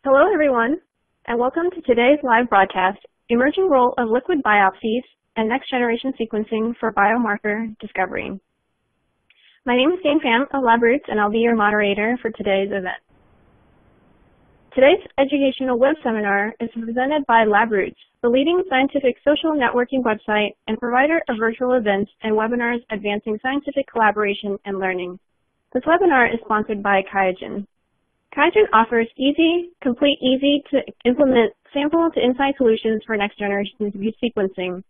Hello, everyone, and welcome to today's live broadcast, Emerging Role of Liquid Biopsies and Next-Generation Sequencing for Biomarker Discovery. My name is Jane Pham of LabRoots, and I'll be your moderator for today's event. Today's educational web seminar is presented by LabRoots, the leading scientific social networking website and provider of virtual events and webinars advancing scientific collaboration and learning. This webinar is sponsored by QIAGEN. QIAGEN offers easy to implement sample-to-insight solutions for next-generation sequencing.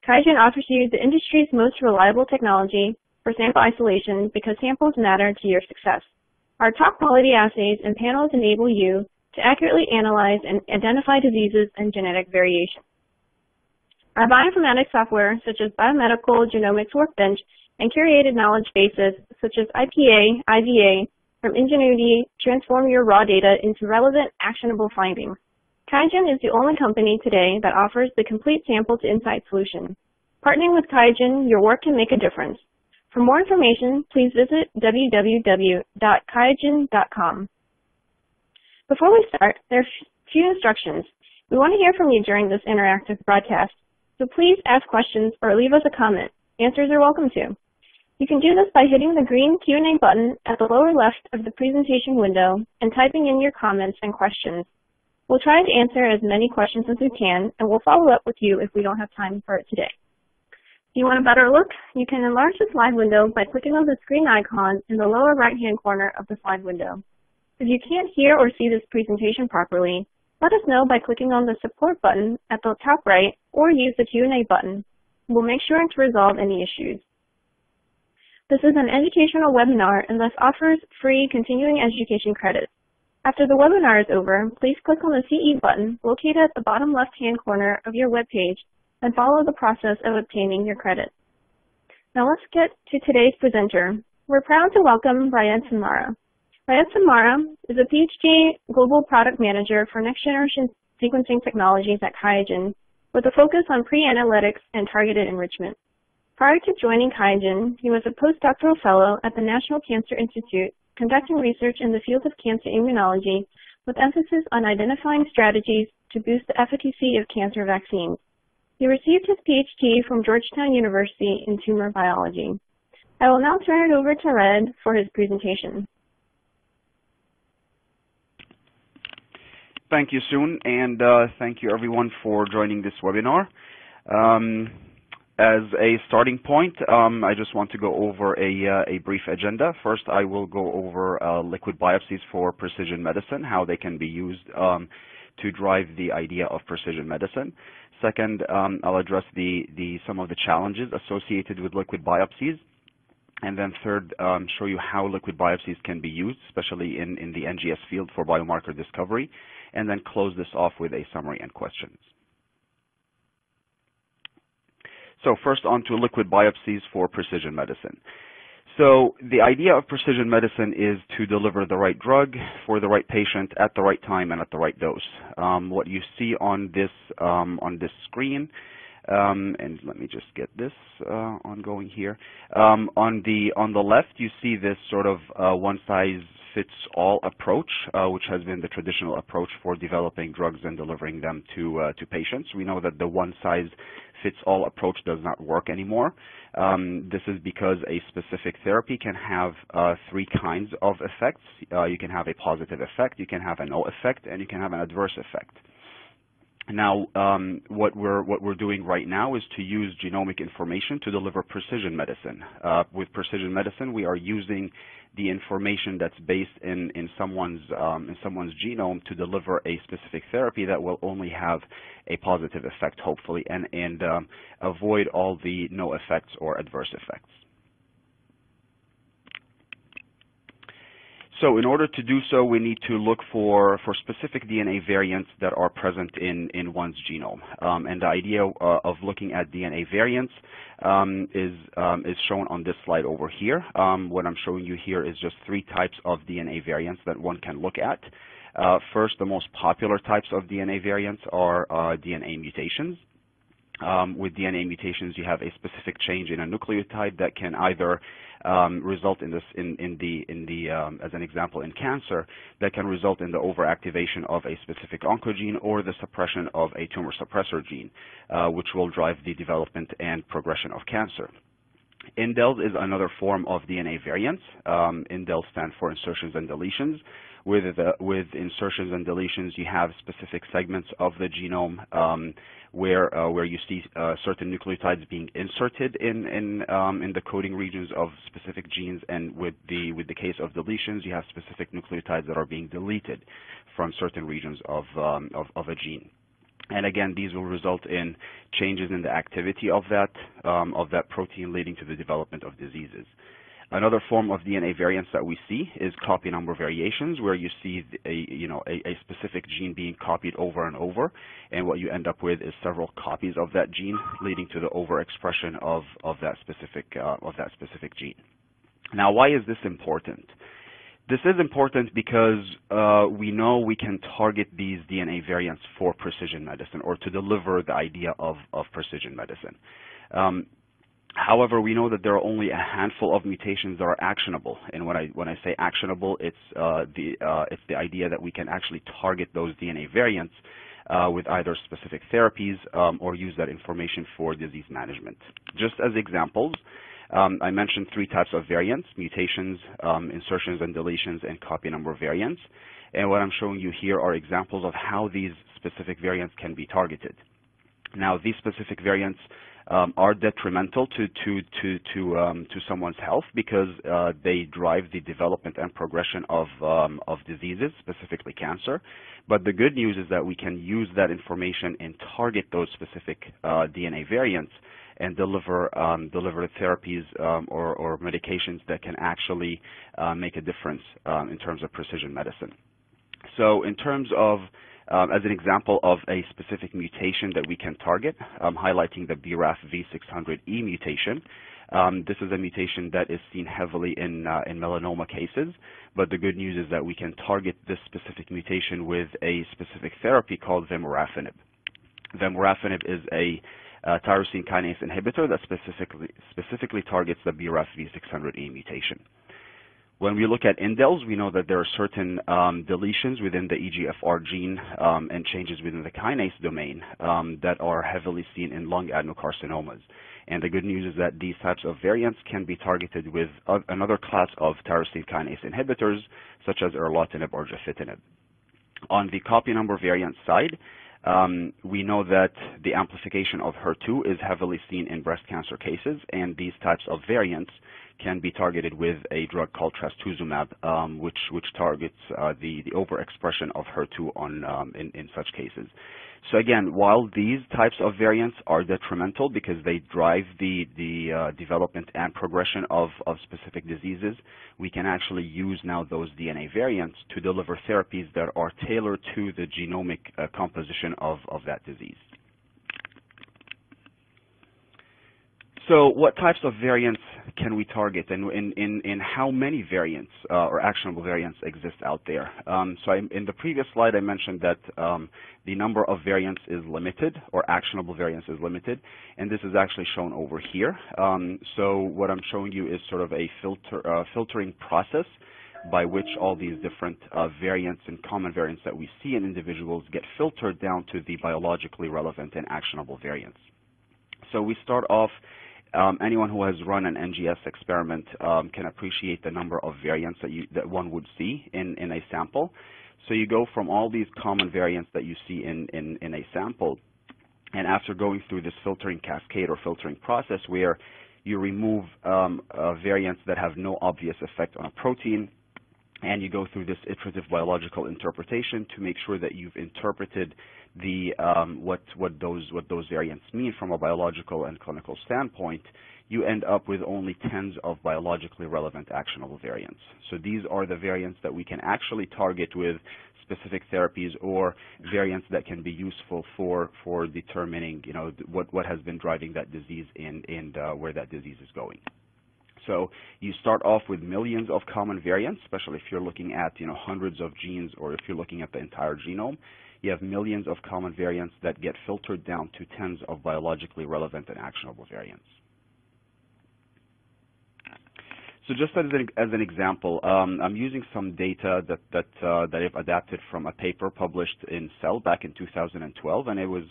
QIAGEN offers you the industry's most reliable technology for sample isolation because samples matter to your success. Our top-quality assays and panels enable you to accurately analyze and identify diseases and genetic variation. Our bioinformatics software, such as Biomedical Genomics Workbench and curated knowledge bases, such as IPA, IVA, from Ingenuity, transform your raw data into relevant, actionable findings. QIAGEN is the only company today that offers the complete sample-to-insight solution. Partnering with QIAGEN, your work can make a difference. For more information, please visit www.qiagen.com. Before we start, there are a few instructions. We want to hear from you during this interactive broadcast, so please ask questions or leave us a comment. Answers are welcome too. You can do this by hitting the green Q&A button at the lower left of the presentation window and typing in your comments and questions. We'll try to answer as many questions as we can, and we'll follow up with you if we don't have time for it today. If you want a better look, you can enlarge the slide window by clicking on the screen icon in the lower right-hand corner of the slide window. If you can't hear or see this presentation properly, let us know by clicking on the support button at the top right or use the Q&A button. We'll make sure to resolve any issues. This is an educational webinar and thus offers free continuing education credits. After the webinar is over, please click on the CE button located at the bottom left-hand corner of your web page and follow the process of obtaining your credit. Now let's get to today's presenter. We're proud to welcome Raed Samara. Raed Samara is a PhD Global Product Manager for Next-Generation Sequencing Technologies at QIAGEN with a focus on pre-analytics and targeted enrichment. Prior to joining QIAGEN, he was a postdoctoral fellow at the National Cancer Institute, conducting research in the field of cancer immunology with emphasis on identifying strategies to boost the efficacy of cancer vaccines. He received his PhD from Georgetown University in tumor biology. I will now turn it over to Raed for his presentation. Thank you, Soon, and thank you everyone for joining this webinar. As a starting point, I just want to go over a brief agenda. First, I will go over liquid biopsies for precision medicine, how they can be used to drive the idea of precision medicine. Second, I'll address some of the challenges associated with liquid biopsies. And then third, show you how liquid biopsies can be used, especially in the NGS field for biomarker discovery, and then close this off with a summary and questions. So first on to liquid biopsies for precision medicine. So the idea of precision medicine is to deliver the right drug for the right patient at the right time and at the right dose. What you see on this screen, and let me just get this ongoing here. On the left, you see this sort of one-size-fits-all approach, which has been the traditional approach for developing drugs and delivering them to patients. We know that the one-size-fits-all approach does not work anymore. This is because a specific therapy can have three kinds of effects. You can have a positive effect, you can have a no effect, and you can have an adverse effect. Now, what we're doing right now is to use genomic information to deliver precision medicine. With precision medicine, we are using the information that's based in someone's genome to deliver a specific therapy that will only have a positive effect, hopefully, and avoid all the no effects or adverse effects. So in order to do so, we need to look for specific DNA variants that are present in one's genome. And the idea of looking at DNA variants is shown on this slide over here. What I'm showing you here is just three types of DNA variants that one can look at. First, the most popular types of DNA variants are DNA mutations. With DNA mutations, you have a specific change in a nucleotide that can either result in this, as an example, in cancer, that can result in the overactivation of a specific oncogene or the suppression of a tumor suppressor gene, which will drive the development and progression of cancer. Indels is another form of DNA variance. Indels stand for insertions and deletions. With insertions and deletions, you have specific segments of the genome where you see certain nucleotides being inserted in the coding regions of specific genes, and with the case of deletions, you have specific nucleotides that are being deleted from certain regions of a gene. And again, these will result in changes in the activity of that protein, leading to the development of diseases. Another form of DNA variance that we see is copy number variations, where you see a specific gene being copied over and over, and what you end up with is several copies of that gene, leading to the overexpression of that specific gene. Now, why is this important? This is important because we know we can target these DNA variants for precision medicine, or to deliver the idea of precision medicine. However, we know that there are only a handful of mutations that are actionable, and when I say actionable, it's the idea that we can actually target those DNA variants with either specific therapies or use that information for disease management. Just as examples, I mentioned 3 types of variants: mutations, insertions and deletions, and copy number variants. And what I'm showing you here are examples of how these specific variants can be targeted. Now, these specific variants are detrimental to someone's health because they drive the development and progression of diseases, specifically cancer. But the good news is that we can use that information and target those specific DNA variants and deliver therapies or medications that can actually make a difference in terms of precision medicine. So in terms of as an example of a specific mutation that we can target, highlighting the BRAF V600E mutation. This is a mutation that is seen heavily in melanoma cases, but the good news is that we can target this specific mutation with a specific therapy called vemurafenib. Vemurafenib is a tyrosine kinase inhibitor that specifically targets the BRAF V600E mutation. When we look at indels, we know that there are certain deletions within the EGFR gene and changes within the kinase domain that are heavily seen in lung adenocarcinomas. And the good news is that these types of variants can be targeted with another class of tyrosine kinase inhibitors, such as erlotinib or gefitinib. On the copy number variant side, we know that the amplification of HER2 is heavily seen in breast cancer cases, and these types of variants can be targeted with a drug called trastuzumab, which targets the overexpression of HER2 in such cases. So again, while these types of variants are detrimental because they drive the development and progression of specific diseases, we can actually use now those DNA variants to deliver therapies that are tailored to the genomic composition of that disease. So what types of variants can we target, and in how many variants or actionable variants exist out there? In the previous slide, I mentioned that the number of variants is limited, or actionable variants is limited, and this is actually shown over here. So what I'm showing you is sort of a filtering process by which all these different variants and common variants that we see in individuals get filtered down to the biologically relevant and actionable variants. So we start off. Anyone who has run an NGS experiment can appreciate the number of variants that one would see in a sample. So you go from all these common variants that you see in a sample, and after going through this filtering cascade or filtering process where you remove variants that have no obvious effect on a protein, and you go through this iterative biological interpretation to make sure that you've interpreted what those variants mean from a biological and clinical standpoint, you end up with only tens of biologically relevant actionable variants. So these are the variants that we can actually target with specific therapies, or variants that can be useful for determining what has been driving that disease and where that disease is going. So you start off with millions of common variants, especially if you're looking at hundreds of genes, or if you're looking at the entire genome. You have millions of common variants that get filtered down to tens of biologically relevant and actionable variants. So just as an example, I'm using some data that I've adapted from a paper published in Cell back in 2012, and it was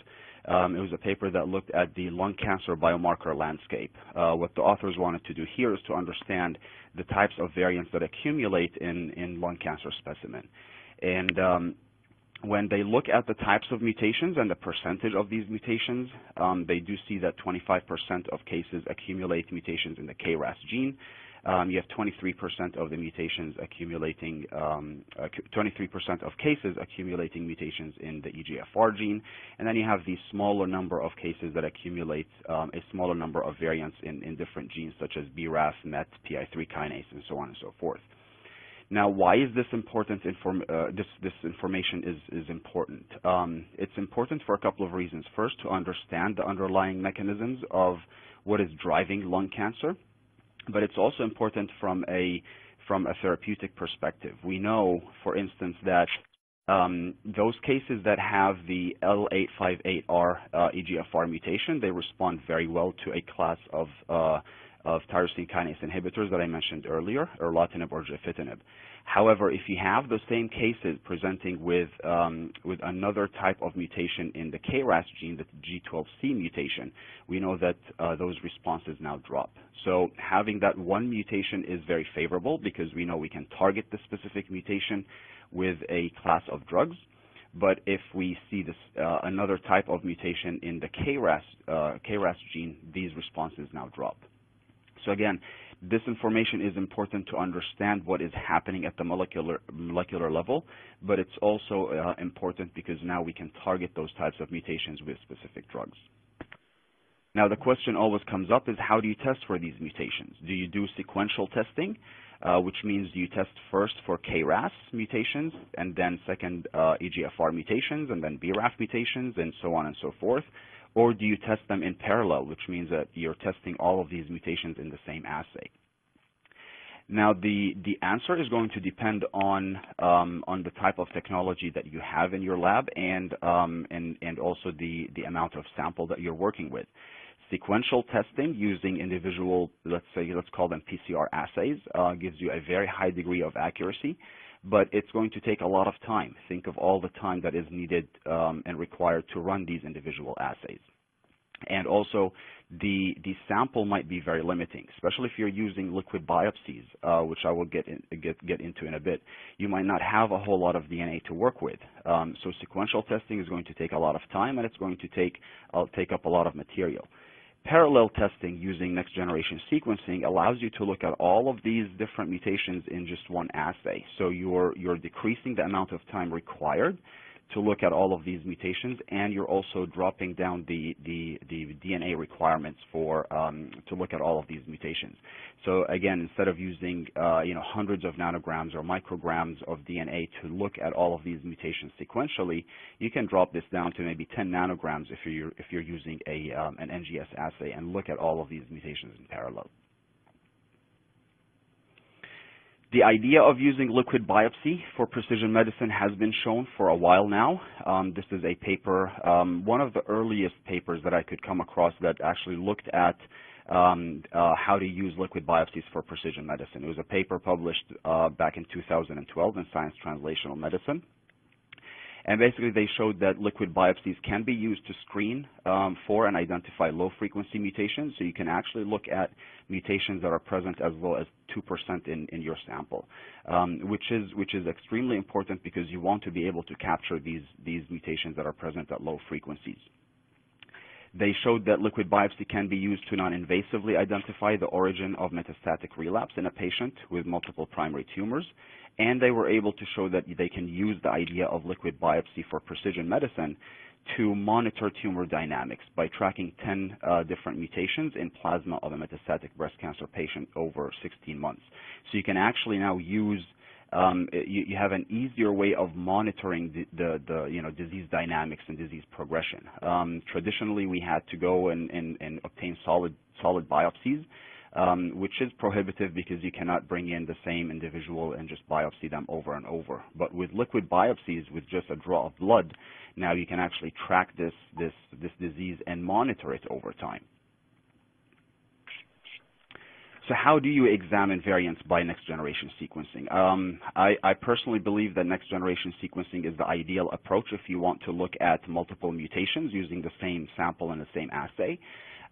a paper that looked at the lung cancer biomarker landscape. What the authors wanted to do here is to understand the types of variants that accumulate in lung cancer specimen. And when they look at the types of mutations and the percentage of these mutations, they do see that 25% of cases accumulate mutations in the KRAS gene. You have 23% of the mutations accumulating, 23% of cases accumulating mutations in the EGFR gene, and then you have the smaller number of cases that accumulate a smaller number of variants in different genes such as BRAF, MET, PI3 kinase, and so on and so forth. Now, why is this important? This information is important. It's important for a couple of reasons. First, to understand the underlying mechanisms of what is driving lung cancer. But it's also important from a therapeutic perspective. We know, for instance, that those cases that have the L858R EGFR mutation, they respond very well to a class of tyrosine kinase inhibitors that I mentioned earlier, erlotinib or gefitinib. However, if you have the same cases presenting with another type of mutation in the KRAS gene, the G12C mutation, we know that those responses now drop. So having that one mutation is very favorable because we know we can target the specific mutation with a class of drugs. But if we see this another type of mutation in the KRAS gene, these responses now drop. So again, this information is important to understand what is happening at the molecular level, but it's also important because now we can target those types of mutations with specific drugs. Now, the question always comes up is, how do you test for these mutations? Do you do sequential testing, which means you test first for KRAS mutations, and then second EGFR mutations, and then BRAF mutations, and so on and so forth? Or do you test them in parallel, which means that you're testing all of these mutations in the same assay? Now, the answer is going to depend on the type of technology that you have in your lab and also the amount of sample that you're working with. Sequential testing using individual, let's call them PCR assays, gives you a very high degree of accuracy, but it's going to take a lot of time. Think of all the time that is needed and required to run these individual assays. And also, the sample might be very limiting, especially if you're using liquid biopsies, which I will get into in a bit. You might not have a whole lot of DNA to work with. So sequential testing is going to take a lot of time, and it's going to take up a lot of material. Parallel testing using next-generation sequencing allows you to look at all of these different mutations in just one assay. So you're decreasing the amount of time required to look at all of these mutations, and you're also dropping down the DNA requirements for to look at all of these mutations. So again, instead of using hundreds of nanograms or micrograms of DNA to look at all of these mutations sequentially, you can drop this down to maybe 10 nanograms if you're using an NGS assay and look at all of these mutations in parallel. The idea of using liquid biopsy for precision medicine has been shown for a while now. This is a paper, one of the earliest papers that I could come across that actually looked at how to use liquid biopsies for precision medicine. It was a paper published back in 2012 in Science Translational Medicine. And basically, they showed that liquid biopsies can be used to screen for and identify low-frequency mutations. So you can actually look at mutations that are present as low as 2% in your sample, which is extremely important because you want to be able to capture these mutations that are present at low frequencies. They showed that liquid biopsy can be used to non-invasively identify the origin of metastatic relapse in a patient with multiple primary tumors, and they were able to show that they can use the idea of liquid biopsy for precision medicine to monitor tumor dynamics by tracking 10 different mutations in plasma of a metastatic breast cancer patient over 16 months. So you can actually now use you have an easier way of monitoring the disease dynamics and disease progression. Traditionally, we had to go and obtain solid biopsies which is prohibitive because you cannot bring in the same individual and just biopsy them over and over. But with liquid biopsies, with just a draw of blood, now you can actually track this disease and monitor it over time. So how do you examine variants by next-generation sequencing? I personally believe that next-generation sequencing is the ideal approach if you want to look at multiple mutations using the same sample and the same assay.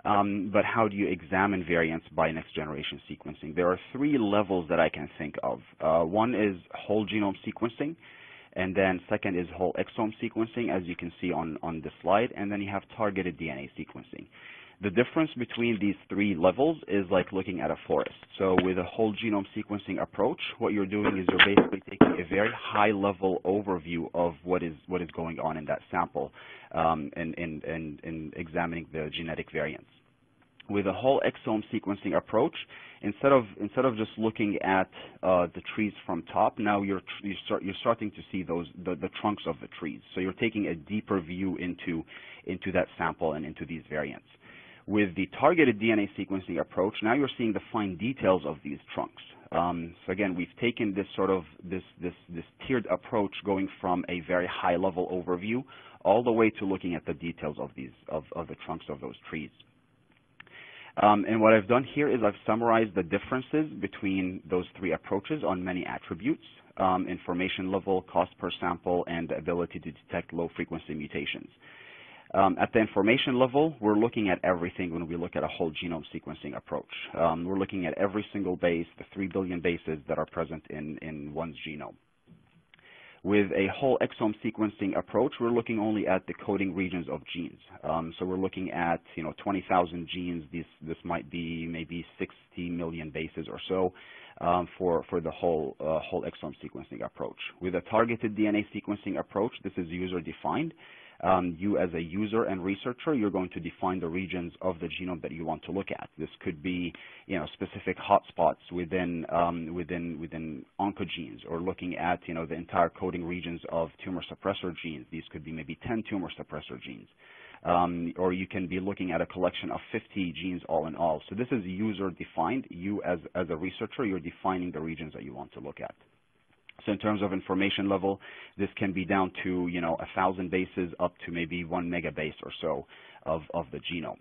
But how do you examine variants by next-generation sequencing? There are three levels that I can think of. One is whole genome sequencing, and then second is whole exome sequencing, as you can see on the slide, and then you have targeted DNA sequencing. The difference between these three levels is like looking at a forest. So with a whole genome sequencing approach, what you're doing is you're basically taking a very high-level overview of what is going on in that sample and examining the genetic variants. With a whole exome sequencing approach, instead of just looking at the trees from top, now you're starting to see the trunks of the trees. So you're taking a deeper view into that sample and into these variants. With the targeted DNA sequencing approach, now you're seeing the fine details of these trunks. So again, we've taken this sort of this tiered approach, going from a very high-level overview all the way to looking at the details of the trunks of those trees. And what I've done here is I've summarized the differences between those three approaches on many attributes: information level, cost per sample, and the ability to detect low-frequency mutations. At the information level, we're looking at everything when we look at a whole genome sequencing approach. We're looking at every single base, the 3 billion bases that are present in one's genome. With a whole exome sequencing approach, we're looking only at the coding regions of genes. So we're looking at 20,000 genes. This might be maybe 60 million bases or so for the whole exome sequencing approach. With a targeted DNA sequencing approach, this is user-defined. You as a user and researcher, you're going to define the regions of the genome that you want to look at. This could be, specific hotspots within oncogenes, or looking at, the entire coding regions of tumor suppressor genes. These could be maybe 10 tumor suppressor genes. Or you can be looking at a collection of 50 genes all in all. So this is user-defined. You as a researcher, you're defining the regions that you want to look at. So in terms of information level, this can be down to 1,000 bases up to maybe 1 megabase or so of the genome.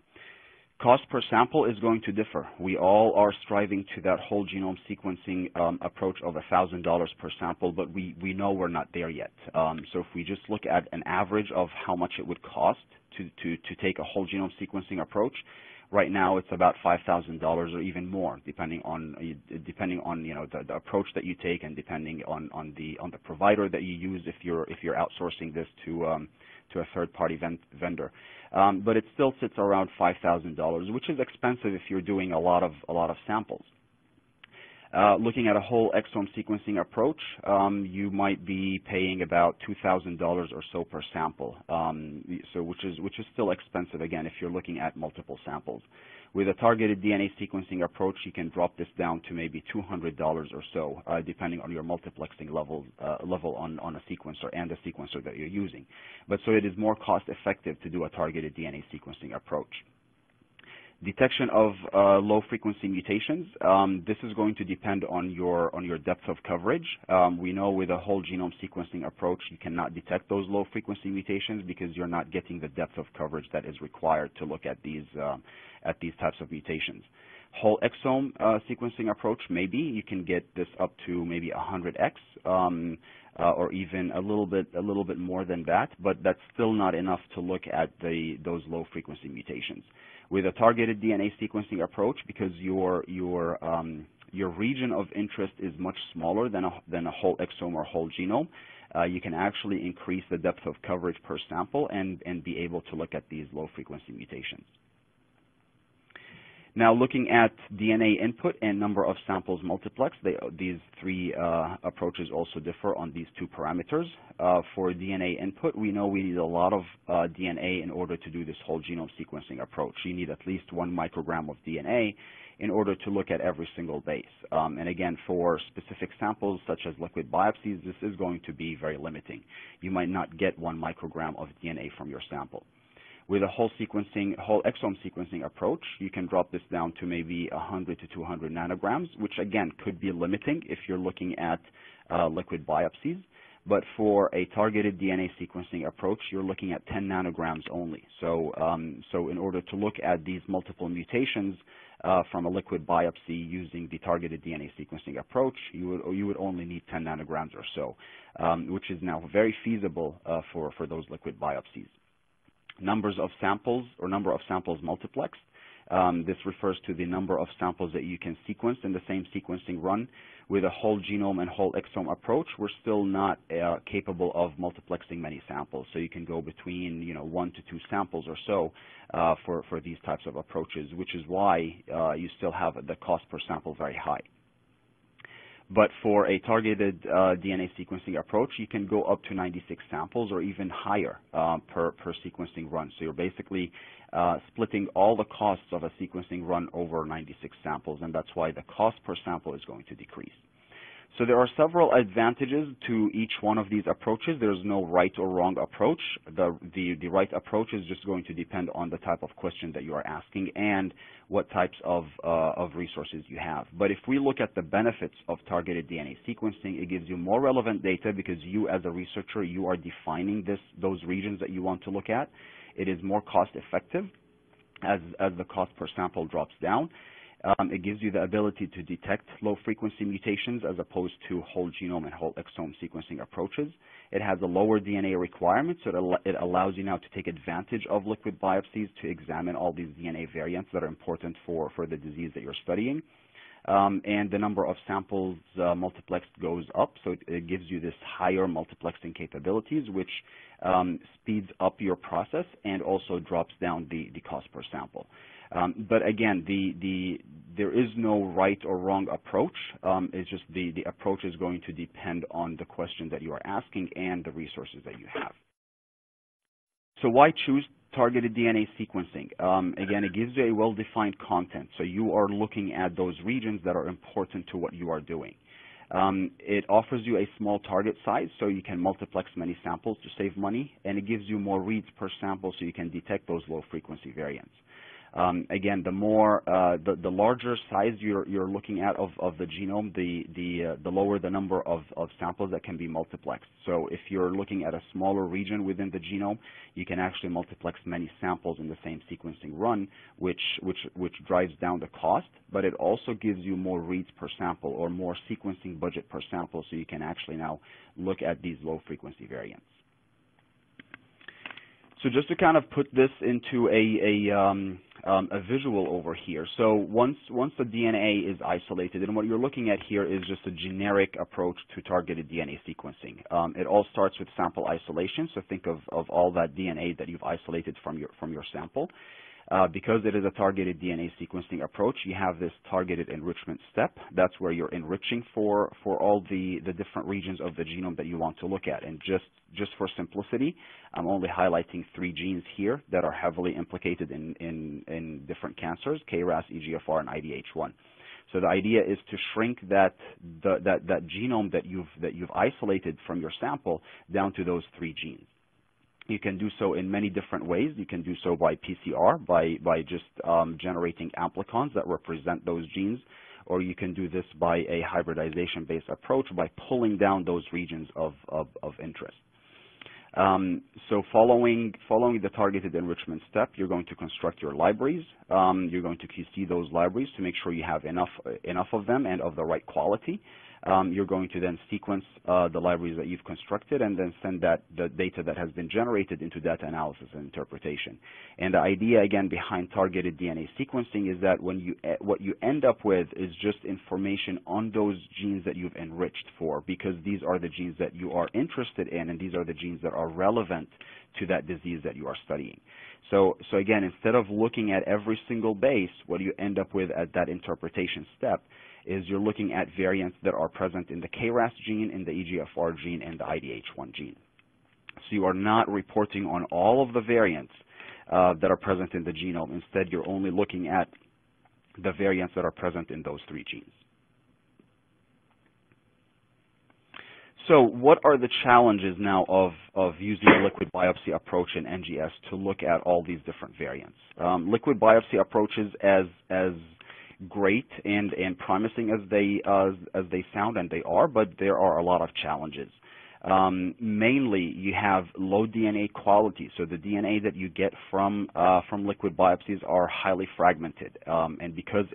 Cost per sample is going to differ. We all are striving to that whole genome sequencing approach of $1,000 per sample, but we know we're not there yet. So if we just look at an average of how much it would cost to take a whole genome sequencing approach, right now, it's about $5,000 or even more, depending on the approach that you take, and depending on the provider that you use if you're outsourcing this to a third-party vendor. But it still sits around $5,000, which is expensive if you're doing a lot of samples. Looking at a whole exome sequencing approach, you might be paying about $2,000 or so per sample, which is still expensive, again, if you're looking at multiple samples. With a targeted DNA sequencing approach, you can drop this down to maybe $200 or so, depending on your multiplexing level on a sequencer and the sequencer that you're using. But so it is more cost-effective to do a targeted DNA sequencing approach. Detection of low-frequency mutations. This is going to depend on your depth of coverage. We know with a whole genome sequencing approach, you cannot detect those low-frequency mutations because you're not getting the depth of coverage that is required to look at these types of mutations. Whole exome sequencing approach, maybe you can get this up to maybe 100x, or even a little bit more than that, but that's still not enough to look at those low-frequency mutations. With a targeted DNA sequencing approach, because your region of interest is much smaller than a whole exome or whole genome, you can actually increase the depth of coverage per sample and be able to look at these low-frequency mutations. Now, looking at DNA input and number of samples multiplexed, these three approaches also differ on these two parameters. For DNA input, we know we need a lot of DNA in order to do this whole genome sequencing approach. You need at least 1 microgram of DNA in order to look at every single base. And again, for specific samples such as liquid biopsies, this is going to be very limiting. You might not get 1 microgram of DNA from your sample. With a whole exome sequencing approach, you can drop this down to maybe 100 to 200 nanograms, which again could be limiting if you're looking at liquid biopsies. But for a targeted DNA sequencing approach, you're looking at 10 nanograms only. So in order to look at these multiple mutations from a liquid biopsy using the targeted DNA sequencing approach, you would only need 10 nanograms or so, which is now very feasible for those liquid biopsies. Numbers of samples or number of samples multiplexed. This refers to the number of samples that you can sequence in the same sequencing run. With a whole genome and whole exome approach, we're still not capable of multiplexing many samples. So you can go between 1 to 2 samples or so for these types of approaches, which is why you still have the cost per sample very high. But for a targeted DNA sequencing approach, you can go up to 96 samples or even higher per sequencing run. So you're basically splitting all the costs of a sequencing run over 96 samples, and that's why the cost per sample is going to decrease. So there are several advantages to each one of these approaches. There's no right or wrong approach. The right approach is just going to depend on the type of question that you are asking and what types of resources you have. But if we look at the benefits of targeted DNA sequencing, it gives you more relevant data because you as a researcher, you are defining those regions that you want to look at. It is more cost effective as the cost per sample drops down. It gives you the ability to detect low-frequency mutations as opposed to whole genome and whole exome sequencing approaches. It has a lower DNA requirement, so it allows you now to take advantage of liquid biopsies to examine all these DNA variants that are important for the disease that you're studying. And the number of samples multiplexed goes up, so it gives you this higher multiplexing capabilities, which speeds up your process and also drops down the cost per sample. But again, there is no right or wrong approach. It's just the approach is going to depend on the question that you are asking and the resources that you have. So why choose targeted DNA sequencing? Again, it gives you a well-defined content. So you are looking at those regions that are important to what you are doing. It offers you a small target size, so you can multiplex many samples to save money, and it gives you more reads per sample, so you can detect those low-frequency variants. Again, the larger size you're looking at of the genome, the lower the number of samples that can be multiplexed. So if you're looking at a smaller region within the genome, you can actually multiplex many samples in the same sequencing run, which drives down the cost, but it also gives you more reads per sample or more sequencing budget per sample, so you can actually now look at these low frequency variants. So just to kind of put this into a visual over here. So once the DNA is isolated, and what you're looking at here is just a generic approach to targeted DNA sequencing. It all starts with sample isolation. So think of all that DNA that you've isolated from your sample. Because it is a targeted DNA sequencing approach, you have this targeted enrichment step. That's where you're enriching for all the different regions of the genome that you want to look at. And just for simplicity, I'm only highlighting 3 genes here that are heavily implicated in different cancers: KRAS, EGFR, and IDH1. So the idea is to shrink that genome that you've isolated from your sample down to those 3 genes. You can do so in many different ways. You can do so by PCR, by just generating amplicons that represent those genes, or you can do this by a hybridization-based approach by pulling down those regions of interest. So following the targeted enrichment step, you're going to construct your libraries. You're going to QC those libraries to make sure you have enough of them and of the right quality. You're going to then sequence the libraries that you've constructed and then send the data that has been generated into data analysis and interpretation. And the idea, again, behind targeted DNA sequencing is that what you end up with is just information on those genes that you've enriched for, because these are the genes that you are interested in, and these are the genes that are relevant to that disease that you are studying. So again, instead of looking at every single base, what you end up with at that interpretation step is you're looking at variants that are present in the KRAS gene, in the EGFR gene, and the IDH1 gene. So you are not reporting on all of the variants that are present in the genome. Instead, you're only looking at the variants that are present in those 3 genes. So what are the challenges now of using a liquid biopsy approach in NGS to look at all these different variants? Liquid biopsy approaches, as great and promising as they sound, and they are, but there are a lot of challenges. Mainly, you have low DNA quality, so the DNA that you get from liquid biopsies are highly fragmented, and because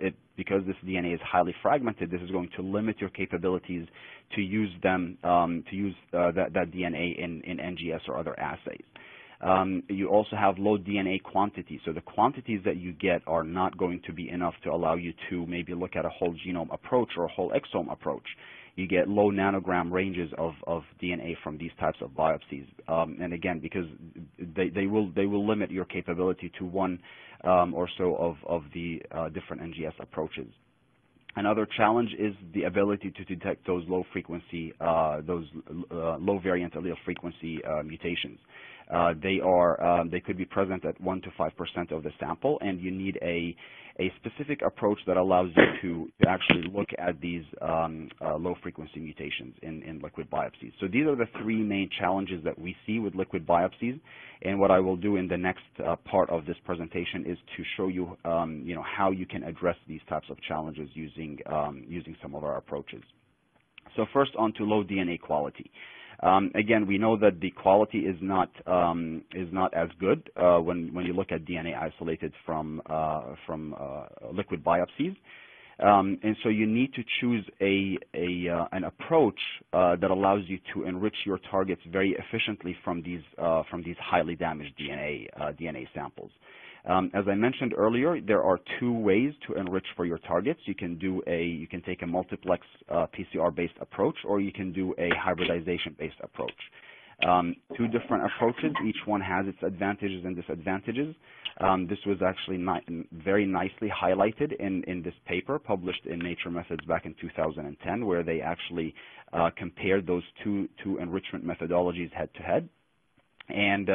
this DNA is highly fragmented, this is going to limit your capabilities to use them that DNA in NGS or other assays. You also have low DNA quantity, so the quantities that you get are not going to be enough to allow you to maybe look at a whole genome approach or a whole exome approach. You get low nanogram ranges of DNA from these types of biopsies, and again, because they will limit your capability to one or so of the different NGS approaches. Another challenge is the ability to detect those low frequency, low variant allele frequency mutations. They could be present at 1 to 5% of the sample, and you need a specific approach that allows you to actually look at these low frequency mutations in liquid biopsies. So these are the three main challenges that we see with liquid biopsies, and what I will do in the next part of this presentation is to show you, how you can address these types of challenges using some of our approaches. So first, on to low DNA quality. Again, we know that the quality is not as good when you look at DNA isolated from liquid biopsies, and so you need to choose an approach that allows you to enrich your targets very efficiently from these highly damaged DNA samples. As I mentioned earlier, there are two ways to enrich for your targets. You can take a multiplex PCR-based approach, or you can do a hybridization-based approach. Two different approaches. Each one has its advantages and disadvantages. This was actually very nicely highlighted in this paper published in Nature Methods back in 2010, where they actually compared those two enrichment methodologies head-to-head. And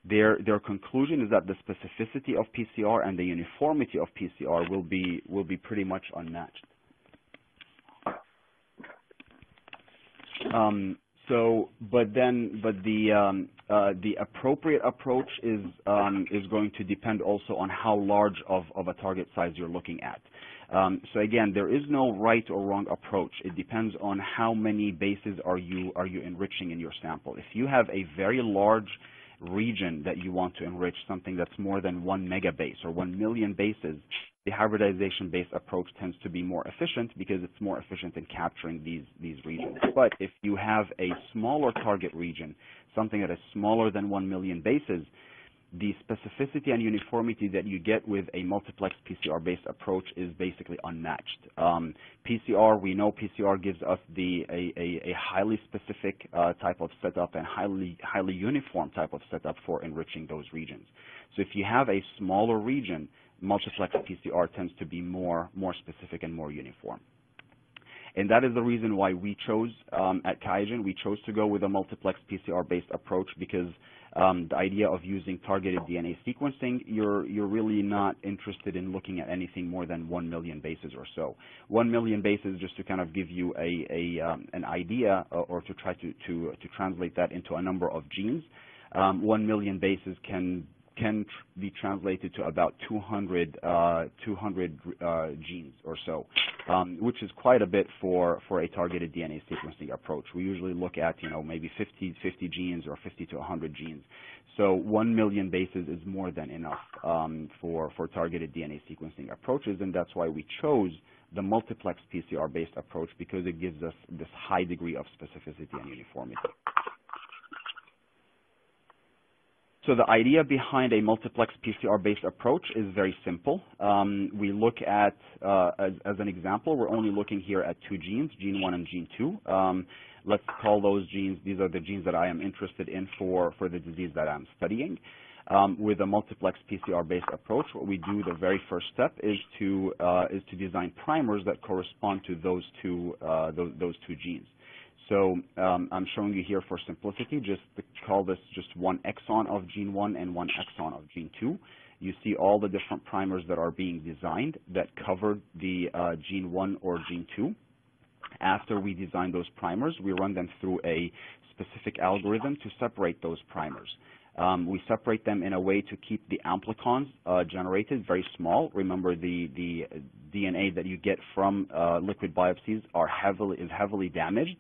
their conclusion is that the specificity of PCR and the uniformity of PCR will be pretty much unmatched. But the appropriate approach is going to depend also on how large of a target size you're looking at. So again, there is no right or wrong approach. It depends on how many bases are you enriching in your sample. If you have a very large region that you want to enrich, something that's more than 1 megabase or 1 million bases, the hybridization-based approach tends to be more efficient because it's more efficient in capturing these regions. But if you have a smaller target region, something that is smaller than 1 million bases, the specificity and uniformity that you get with a multiplex PCR-based approach is basically unmatched. PCR, we know PCR gives us a highly specific type of setup and highly uniform type of setup for enriching those regions. So if you have a smaller region, multiplex PCR tends to be more specific and more uniform. And that is the reason why we chose, at QIAGEN, we chose to go with a multiplex PCR-based approach, because the idea of using targeted DNA sequencing, you're really not interested in looking at anything more than 1 million bases or so. 1 million bases, just to kind of give you an idea, or to try to translate that into a number of genes. 1 million bases can be translated to about 200 genes or so, which is quite a bit for a targeted DNA sequencing approach. We usually look at maybe 50 genes or 50 to 100 genes. So 1 million bases is more than enough for targeted DNA sequencing approaches, and that's why we chose the multiplex PCR-based approach, because it gives us this high degree of specificity and uniformity. So the idea behind a multiplex PCR-based approach is very simple. We look at, as an example, we're only looking here at 2 genes, gene 1 and gene 2. Let's call those genes, these are the genes that I am interested in for the disease that I'm studying. With a multiplex PCR-based approach, what we do, the very first step, is to design primers that correspond to those two genes. So I'm showing you here for simplicity, just to call this just one exon of gene 1 and one exon of gene 2. You see all the different primers that are being designed that cover the gene 1 or gene 2. After we design those primers, we run them through a specific algorithm to separate those primers. We separate them in a way to keep the amplicons generated very small. Remember, the DNA that you get from liquid biopsies is heavily damaged.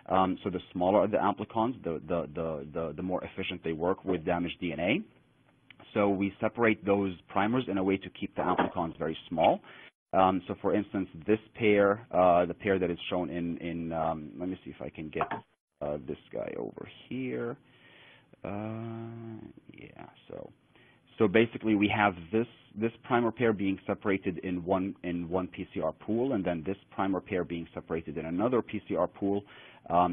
So the smaller the amplicons, the more efficient they work with damaged DNA. So we separate those primers in a way to keep the amplicons very small. So for instance, this pair, the pair that is shown in let me see if I can get this guy over here. Yeah, so basically we have this primer pair being separated in one PCR pool, and then this primer pair being separated in another PCR pool,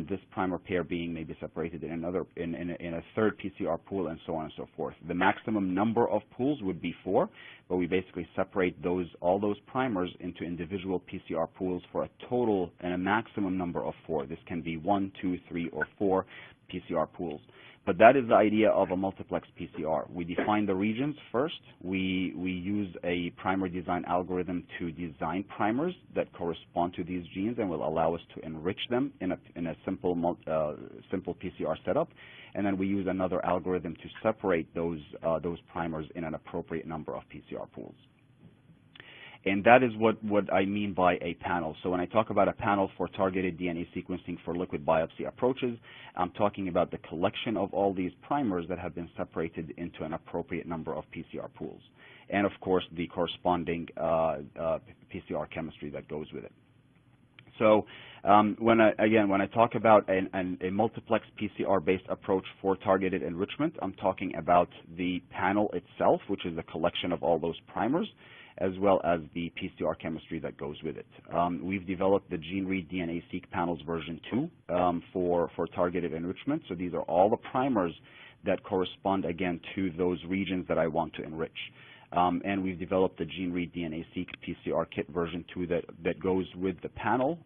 this primer pair being maybe separated in another in a third PCR pool, and so on and so forth. The maximum number of pools would be 4, but we basically separate all those primers into individual PCR pools for a total and a maximum number of 4. This can be 1, 2, 3, or 4 PCR pools. But that is the idea of a multiplex PCR. We define the regions first. We use a primer design algorithm to design primers that correspond to these genes and will allow us to enrich them in a simple PCR setup. And then we use another algorithm to separate those primers in an appropriate number of PCR pools. And that is what I mean by a panel. So when I talk about a panel for targeted DNA sequencing for liquid biopsy approaches, I'm talking about the collection of all these primers that have been separated into an appropriate number of PCR pools. And of course, the corresponding PCR chemistry that goes with it. So when I talk about a multiplex PCR-based approach for targeted enrichment, I'm talking about the panel itself, which is a collection of all those primers, as well as the PCR chemistry that goes with it. We've developed the GeneRead DNA-seq panels version 2 for targeted enrichment. So these are all the primers that correspond, again, to those regions that I want to enrich. And we've developed the GeneRead DNA-seq PCR kit version 2 that goes with the panel.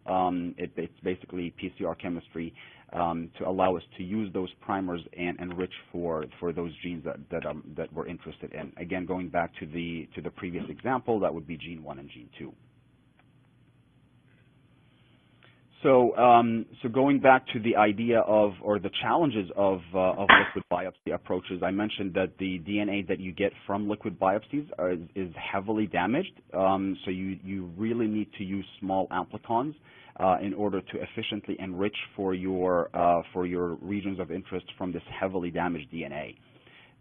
It's basically PCR chemistry to allow us to use those primers and enrich for those genes that we're interested in. Again, going back to the previous example, that would be gene 1 and gene 2. So going back to the idea or the challenges of liquid biopsy approaches, I mentioned that the DNA that you get from liquid biopsies is heavily damaged. So you really need to use small amplicons in order to efficiently enrich for your regions of interest from this heavily damaged DNA.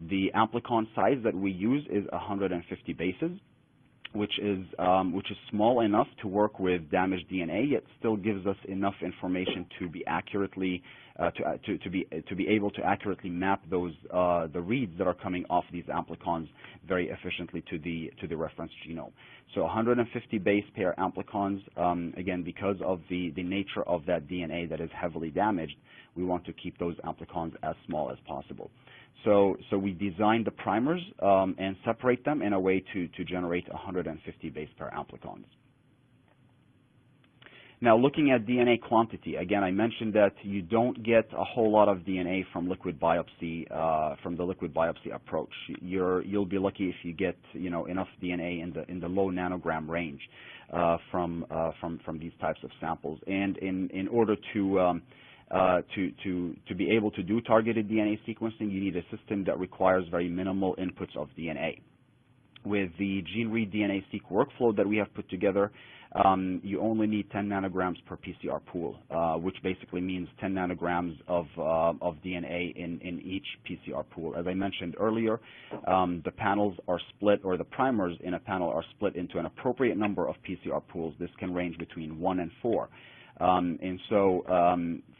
The amplicon size that we use is 150 bases, which is small enough to work with damaged DNA, yet still gives us enough information to be accurately to be able to accurately map those the reads that are coming off these amplicons very efficiently to the reference genome. So 150 base pair amplicons, again, because of the nature of that DNA that is heavily damaged, we want to keep those amplicons as small as possible. So we designed the primers and separate them in a way to generate 150 base pair amplicons. Now, looking at DNA quantity, again, I mentioned that you don't get a whole lot of DNA from liquid biopsy, from the liquid biopsy approach. You'll be lucky if you get, enough DNA in the low nanogram range from these types of samples. And in order to be able to do targeted DNA sequencing, you need a system that requires very minimal inputs of DNA. With the GeneRead DNA-seq workflow that we have put together, you only need 10 nanograms per PCR pool, which basically means 10 nanograms of DNA in each PCR pool. As I mentioned earlier, the panels are split, or the primers in a panel are split into an appropriate number of PCR pools. This can range between 1 and 4. And so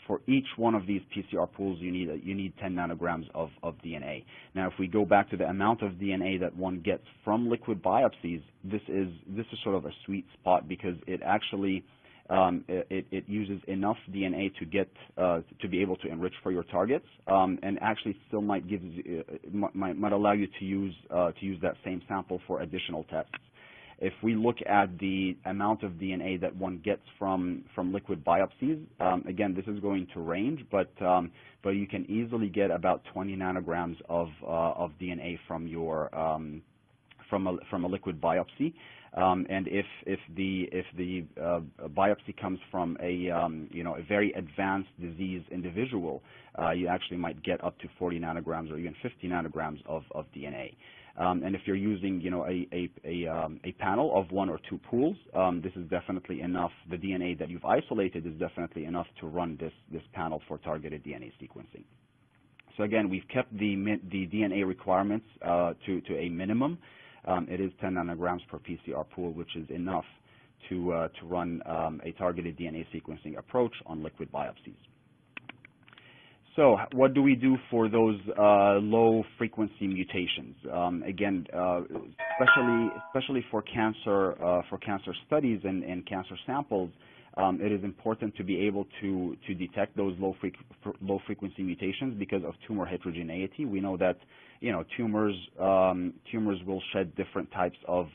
for each one of these PCR pools, you need 10 nanograms of DNA. Now, if we go back to the amount of DNA that one gets from liquid biopsies, this is sort of a sweet spot, because it actually it uses enough DNA to get to be able to enrich for your targets, and actually still might allow you to use that same sample for additional tests. If we look at the amount of DNA that one gets from liquid biopsies, again, this is going to range, but you can easily get about 20 nanograms of DNA from from a liquid biopsy. And if the biopsy comes from a a very advanced disease individual, you actually might get up to 40 nanograms or even 50 nanograms of DNA. And if you're using a panel of 1 or 2 pools, this is definitely enough. The DNA that you've isolated is definitely enough to run this panel for targeted DNA sequencing. So again, we've kept the DNA requirements to a minimum. It is 10 nanograms per PCR pool, which is enough to run a targeted DNA sequencing approach on liquid biopsies. So what do we do for those low-frequency mutations? Again, especially for cancer studies and cancer samples, it is important to be able to detect those low-frequency mutations because of tumor heterogeneity. We know that tumors will shed different types of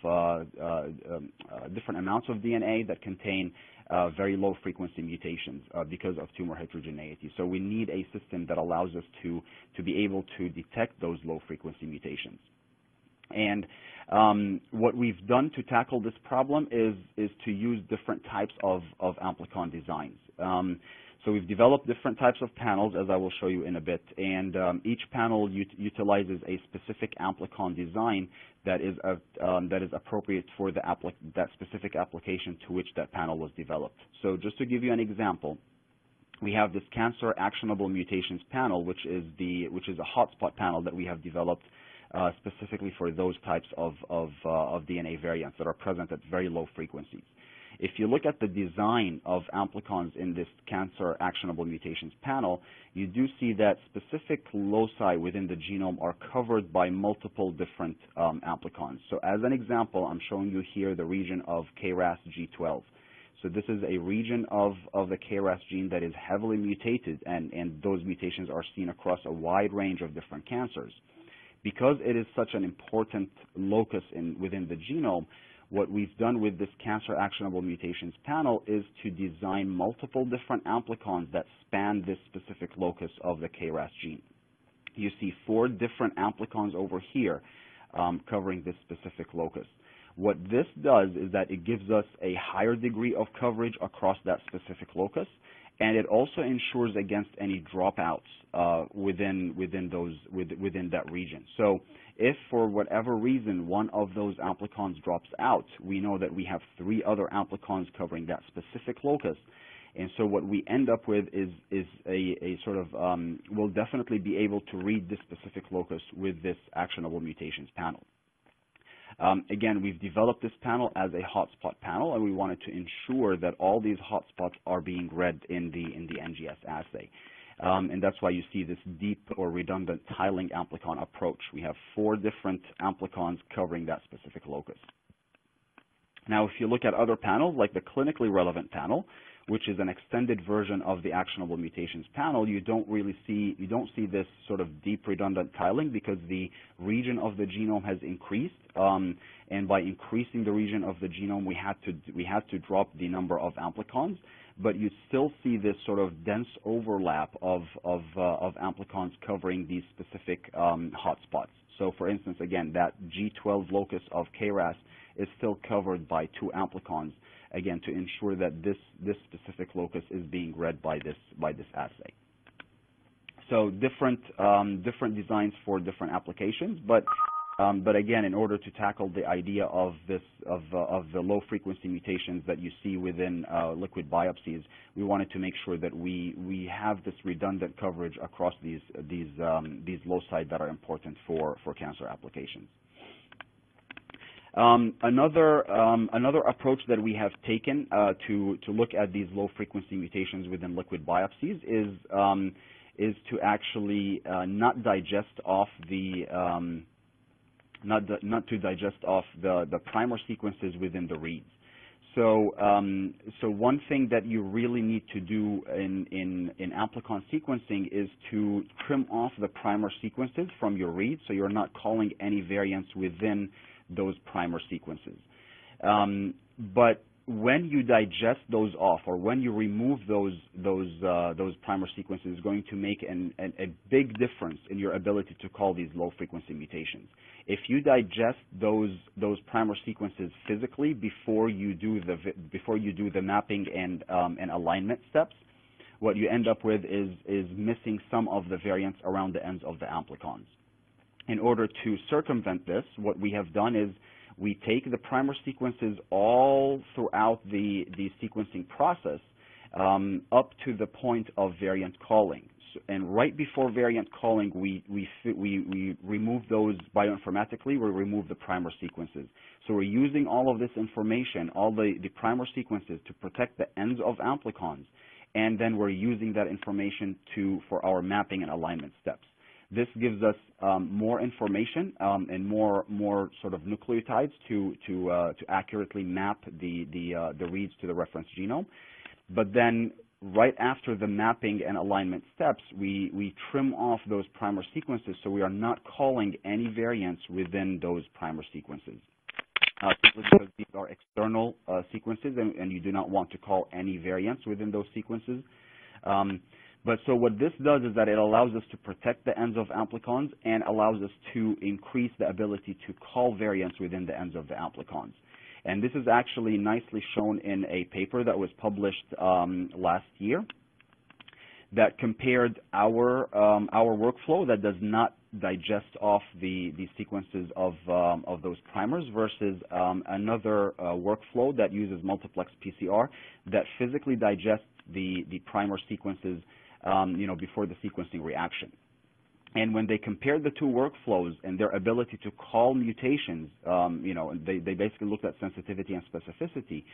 different amounts of DNA that contain very low frequency mutations because of tumor heterogeneity. So we need a system that allows us to be able to detect those low frequency mutations. And what we've done to tackle this problem is to use different types of amplicon designs. So we've developed different types of panels, as I will show you in a bit, and each panel utilizes a specific amplicon design that is appropriate for that specific application to which that panel was developed. So just to give you an example, we have this cancer actionable mutations panel, which is a hotspot panel that we have developed specifically for those types of DNA variants that are present at very low frequencies. If you look at the design of amplicons in this cancer actionable mutations panel, you do see that specific loci within the genome are covered by multiple different amplicons. So as an example, I'm showing you here the region of KRAS G12. So this is a region of the KRAS gene that is heavily mutated, and those mutations are seen across a wide range of different cancers. Because it is such an important locus within the genome, what we've done with this cancer actionable mutations panel is to design multiple different amplicons that span this specific locus of the KRAS gene. You see 4 different amplicons over here covering this specific locus. What this does is that it gives us a higher degree of coverage across that specific locus, and it also ensures against any dropouts within that region. So if for whatever reason one of those amplicons drops out, we know that we have 3 other amplicons covering that specific locus. And so what we end up with is a sort of, we'll definitely be able to read this specific locus with this actionable mutations panel. Again, we've developed this panel as a hotspot panel, and we wanted to ensure that all these hotspots are being read in the NGS assay. And that's why you see this deep or redundant tiling amplicon approach. We have 4 different amplicons covering that specific locus. Now, if you look at other panels, like the clinically relevant panel, which is an extended version of the actionable mutations panel, you don't see this sort of deep redundant tiling because the region of the genome has increased, and by increasing the region of the genome, we had to drop the number of amplicons, but you still see this sort of dense overlap of amplicons covering these specific hotspots. So, for instance, again, that G12 locus of KRAS is still covered by 2 amplicons, again, to ensure that this specific locus is being read by this assay. So different designs for different applications, but again, in order to tackle the idea of the low frequency mutations that you see within liquid biopsies, we wanted to make sure that we have this redundant coverage across these loci that are important for cancer applications. Another approach that we have taken to look at these low frequency mutations within liquid biopsies is to actually not digest off the primer sequences within the reads. So one thing that you really need to do in amplicon sequencing is to trim off the primer sequences from your reads, so you're not calling any variants within those primer sequences. But when you digest those off, or when you remove those primer sequences, is going to make a big difference in your ability to call these low-frequency mutations. If you digest those primer sequences physically before you do the mapping and alignment steps, what you end up with is missing some of the variants around the ends of the amplicons. In order to circumvent this, what we have done is we take the primer sequences all throughout the sequencing process up to the point of variant calling. And right before variant calling, we remove those bioinformatically. We remove the primer sequences. So we're using all of this information, all the primer sequences, to protect the ends of amplicons, and then we're using that information for our mapping and alignment steps. This gives us more information and more sort of nucleotides to accurately map the reads to the reference genome. But then right after the mapping and alignment steps, we trim off those primer sequences, so we are not calling any variants within those primer sequences. Because these are external sequences, and you do not want to call any variants within those sequences. But so what this does is that it allows us to protect the ends of amplicons and allows us to increase the ability to call variants within the ends of the amplicons. And this is actually nicely shown in a paper that was published last year that compared our workflow that does not digest off the sequences of those primers versus another workflow that uses multiplex PCR that physically digests the primer sequences before the sequencing reaction. And when they compared the two workflows and their ability to call mutations, they basically looked at sensitivity and specificity.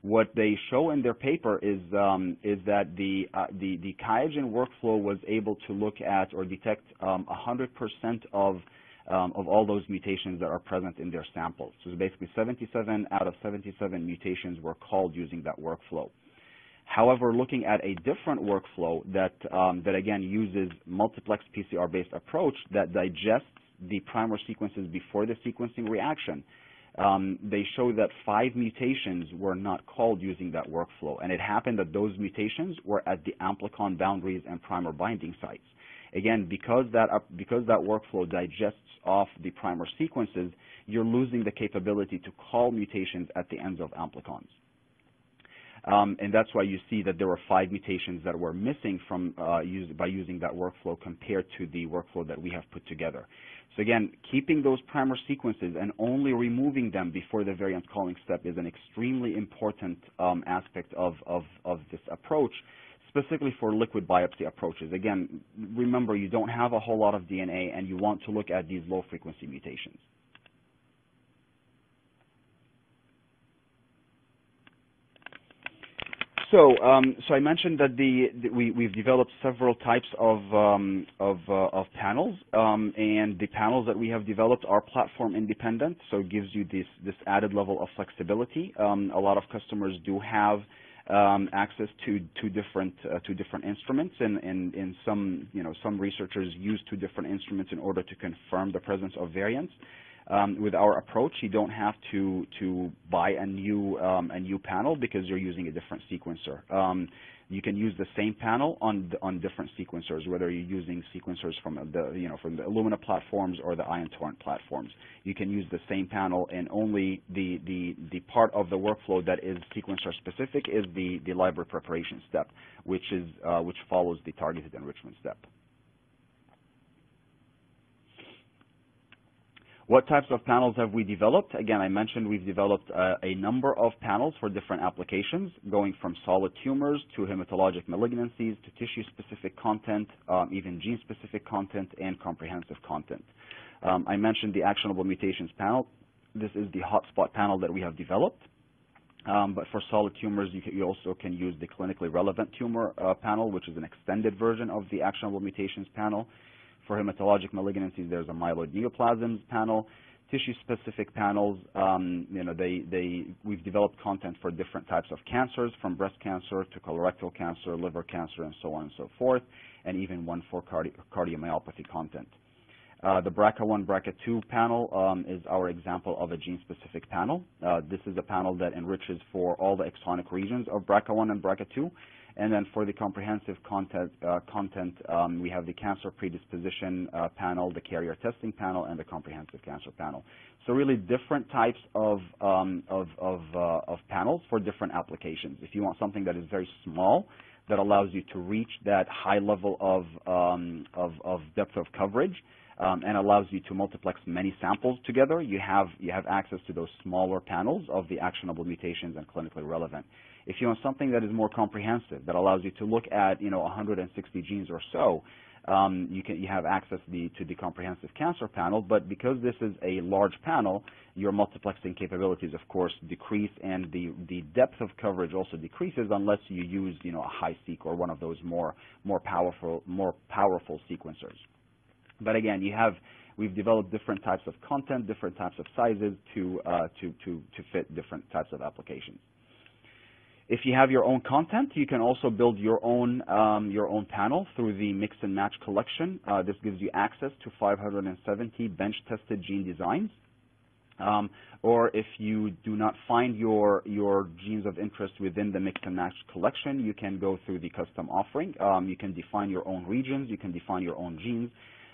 What they show in their paper is that the QIAGEN workflow was able to look at or detect 100% of all those mutations that are present in their samples. So basically 77 out of 77 mutations were called using that workflow. However, looking at a different workflow that again uses multiplex PCR-based approach that digests the primer sequences before the sequencing reaction, they show that 5 mutations were not called using that workflow, and it happened that those mutations were at the amplicon boundaries and primer binding sites. Again, because that workflow digests off the primer sequences, you're losing the capability to call mutations at the ends of amplicons. And that's why you see that there were 5 mutations that were missing from by using that workflow compared to the workflow that we have put together. So again, keeping those primer sequences and only removing them before the variant calling step is an extremely important aspect of this approach, specifically for liquid biopsy approaches. Again, remember, you don't have a whole lot of DNA, and you want to look at these low-frequency mutations. So I mentioned that we've developed several types of panels, and the panels that we have developed are platform independent, so it gives you this added level of flexibility. A lot of customers do have access to two different instruments, and some researchers use 2 different instruments in order to confirm the presence of variants. With our approach, you don't have to buy a new panel because you're using a different sequencer. You can use the same panel on different sequencers, whether you're using sequencers from the Illumina platforms or the Ion Torrent platforms. You can use the same panel, and only the part of the workflow that is sequencer specific is the library preparation step, which follows the targeted enrichment step. What types of panels have we developed? Again, I mentioned we've developed a number of panels for different applications, going from solid tumors to hematologic malignancies to tissue-specific content, even gene-specific content, and comprehensive content. I mentioned the actionable mutations panel. This is the hotspot panel that we have developed. But for solid tumors, you also can use the clinically relevant tumor panel, which is an extended version of the actionable mutations panel. For hematologic malignancies, there's a myeloid neoplasms panel. Tissue-specific panels, we've developed content for different types of cancers, from breast cancer to colorectal cancer, liver cancer, and so on and so forth, and even one for cardiomyopathy content. The BRCA1, BRCA2 panel is our example of a gene-specific panel. This is a panel that enriches for all the exonic regions of BRCA1 and BRCA2. And then for the comprehensive content, we have the cancer predisposition panel, the carrier testing panel, and the comprehensive cancer panel. So really different types of panels for different applications. If you want something that is very small, that allows you to reach that high level of depth of coverage, and allows you to multiplex many samples together, you have access to those smaller panels of the actionable mutations and clinically relevant. If you want something that is more comprehensive, that allows you to look at 160 genes or so, you have access to the comprehensive cancer panel. But because this is a large panel, your multiplexing capabilities, of course, decrease, and the depth of coverage also decreases unless you use a HiSeq or one of those more powerful sequencers. But again, we've developed different types of content, different types of sizes to fit different types of applications. If you have your own content, you can also build your own panel through the mix and match collection. This gives you access to 570 bench-tested gene designs. Or if you do not find your genes of interest within the mix and match collection, you can go through the custom offering. You can define your own regions, you can define your own genes,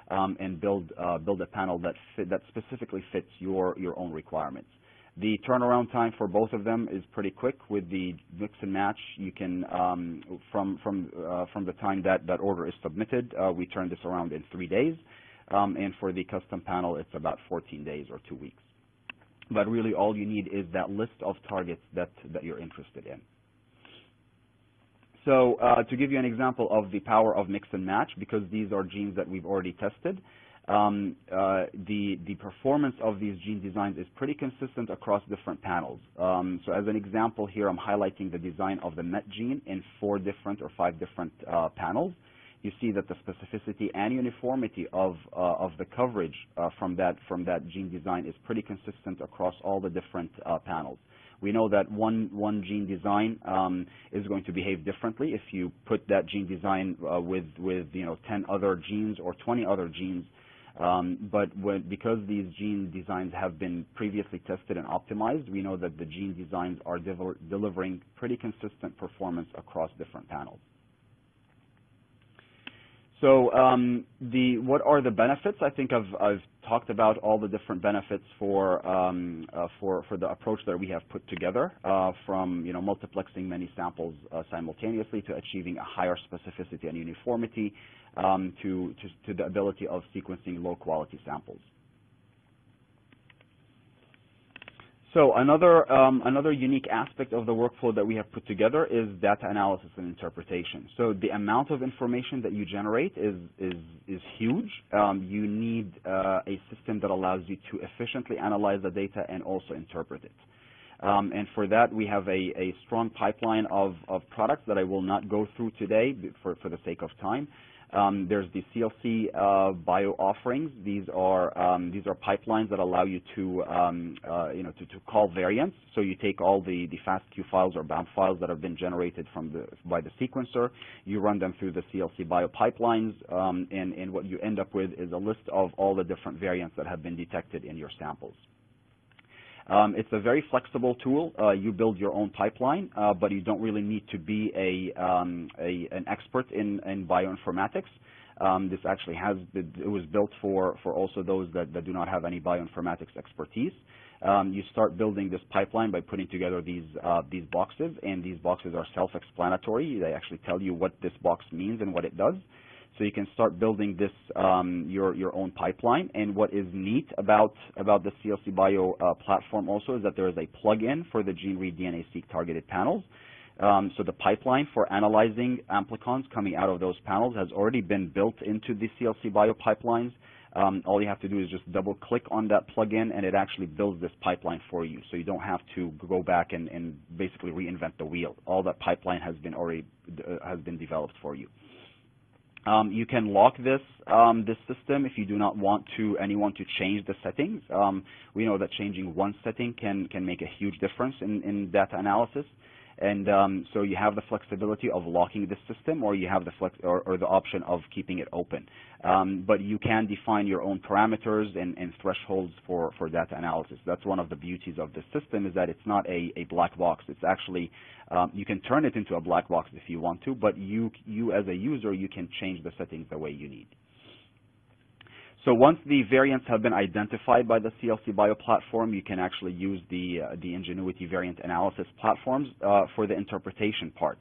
and build a panel that specifically fits your own requirements. The turnaround time for both of them is pretty quick. With the mix and match, you can from the time that order is submitted, we turn this around in 3 days, and for the custom panel, it's about 14 days or 2 weeks. But really, all you need is that list of targets that you're interested in. So to give you an example of the power of mix and match, because these are genes that we've already tested, the performance of these gene designs is pretty consistent across different panels. So as an example here, I'm highlighting the design of the MET gene in 4 different or 5 different panels. You see that the specificity and uniformity of the coverage from that gene design is pretty consistent across all the different panels. We know that one gene design is going to behave differently if you put that gene design with 10 other genes or 20 other genes. Because these gene designs have been previously tested and optimized, we know that the gene designs are delivering pretty consistent performance across different panels. So what are the benefits? I think I've talked about all the different benefits for the approach that we have put together, from multiplexing many samples simultaneously to achieving a higher specificity and uniformity, to the ability of sequencing low-quality samples. So another unique aspect of the workflow that we have put together is data analysis and interpretation. So the amount of information that you generate is huge. You need a system that allows you to efficiently analyze the data and also interpret it. And for that, we have a strong pipeline of products that I will not go through today for the sake of time. There's the CLC bio offerings. These are pipelines that allow you to call variants. So you take all the FASTQ files or BAM files that have been generated by the sequencer. You run them through the CLC bio pipelines, and what you end up with is a list of all the different variants that have been detected in your samples. It's a very flexible tool. You build your own pipeline, but you don't really need to be an expert in bioinformatics. This actually it was built for also those that do not have any bioinformatics expertise. You start building this pipeline by putting together these boxes, and these boxes are self-explanatory. They actually tell you what this box means and what it does. So you can start building this your own pipeline. And what is neat about the CLC Bio platform also is that there is a plug-in for the GeneRead DNA-seq targeted panels. So the pipeline for analyzing amplicons coming out of those panels has already been built into the CLC Bio pipelines. All you have to do is just double-click on that plug-in, and it actually builds this pipeline for you. So you don't have to go back and basically reinvent the wheel. All that pipeline has been developed for you. You can lock this system if you do not want anyone to change the settings. We know that changing one setting can make a huge difference in data analysis. And so you have the flexibility of locking the system, or you have the or the option of keeping it open. But you can define your own parameters and thresholds for data analysis. That's one of the beauties of the system, is that it's not a black box. It's actually, you can turn it into a black box if you want to, but you as a user, you can change the settings the way you need. So once the variants have been identified by the CLC Bio platform, you can actually use the Ingenuity variant analysis platforms for the interpretation part.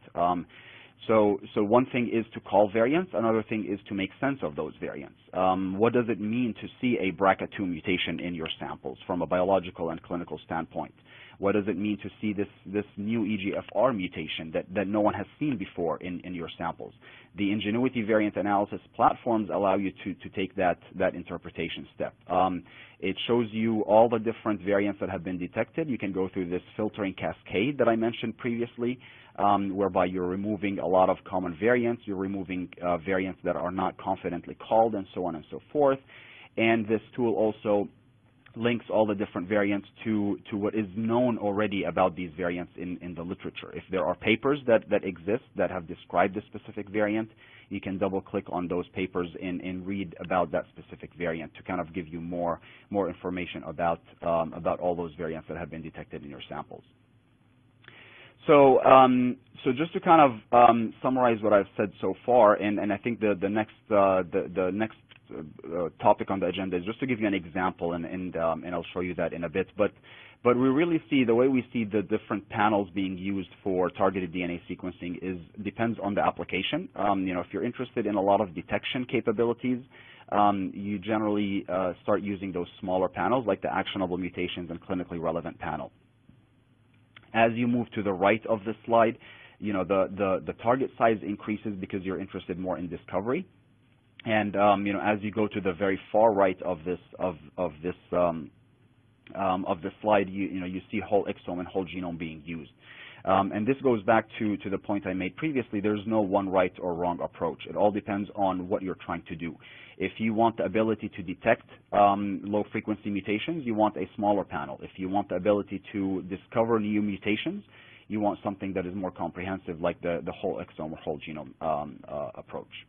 So one thing is to call variants. Another thing is to make sense of those variants. What does it mean to see a BRCA2 mutation in your samples from a biological and clinical standpoint? What does it mean to see this new EGFR mutation that no one has seen before in your samples? The Ingenuity variant analysis platforms allow you to take that interpretation step. It shows you all the different variants that have been detected. You can go through this filtering cascade that I mentioned previously, whereby you're removing a lot of common variants, you're removing variants that are not confidently called, and so on and so forth. And this tool also links all the different variants to what is known already about these variants in the literature. If there are papers that exist that have described the specific variant, you can double-click on those papers and read about that specific variant to kind of give you more information about all those variants that have been detected in your samples. So just to kind of summarize what I've said so far, and I think the next topic on the agenda is just to give you an example, and I'll show you that in a bit. But we really see the way we see the different panels being used for targeted DNA sequencing depends on the application. If you're interested in a lot of detection capabilities, you generally start using those smaller panels like the actionable mutations and clinically relevant panel. As you move to the right of the slide, the target size increases because you're interested more in discovery. And as you go to the very far right of this slide, you see whole exome and whole genome being used. And this goes back to the point I made previously. There's no one right or wrong approach. It all depends on what you're trying to do. If you want the ability to detect low-frequency mutations, you want a smaller panel. If you want the ability to discover new mutations, you want something that is more comprehensive, like the whole exome or whole genome approach.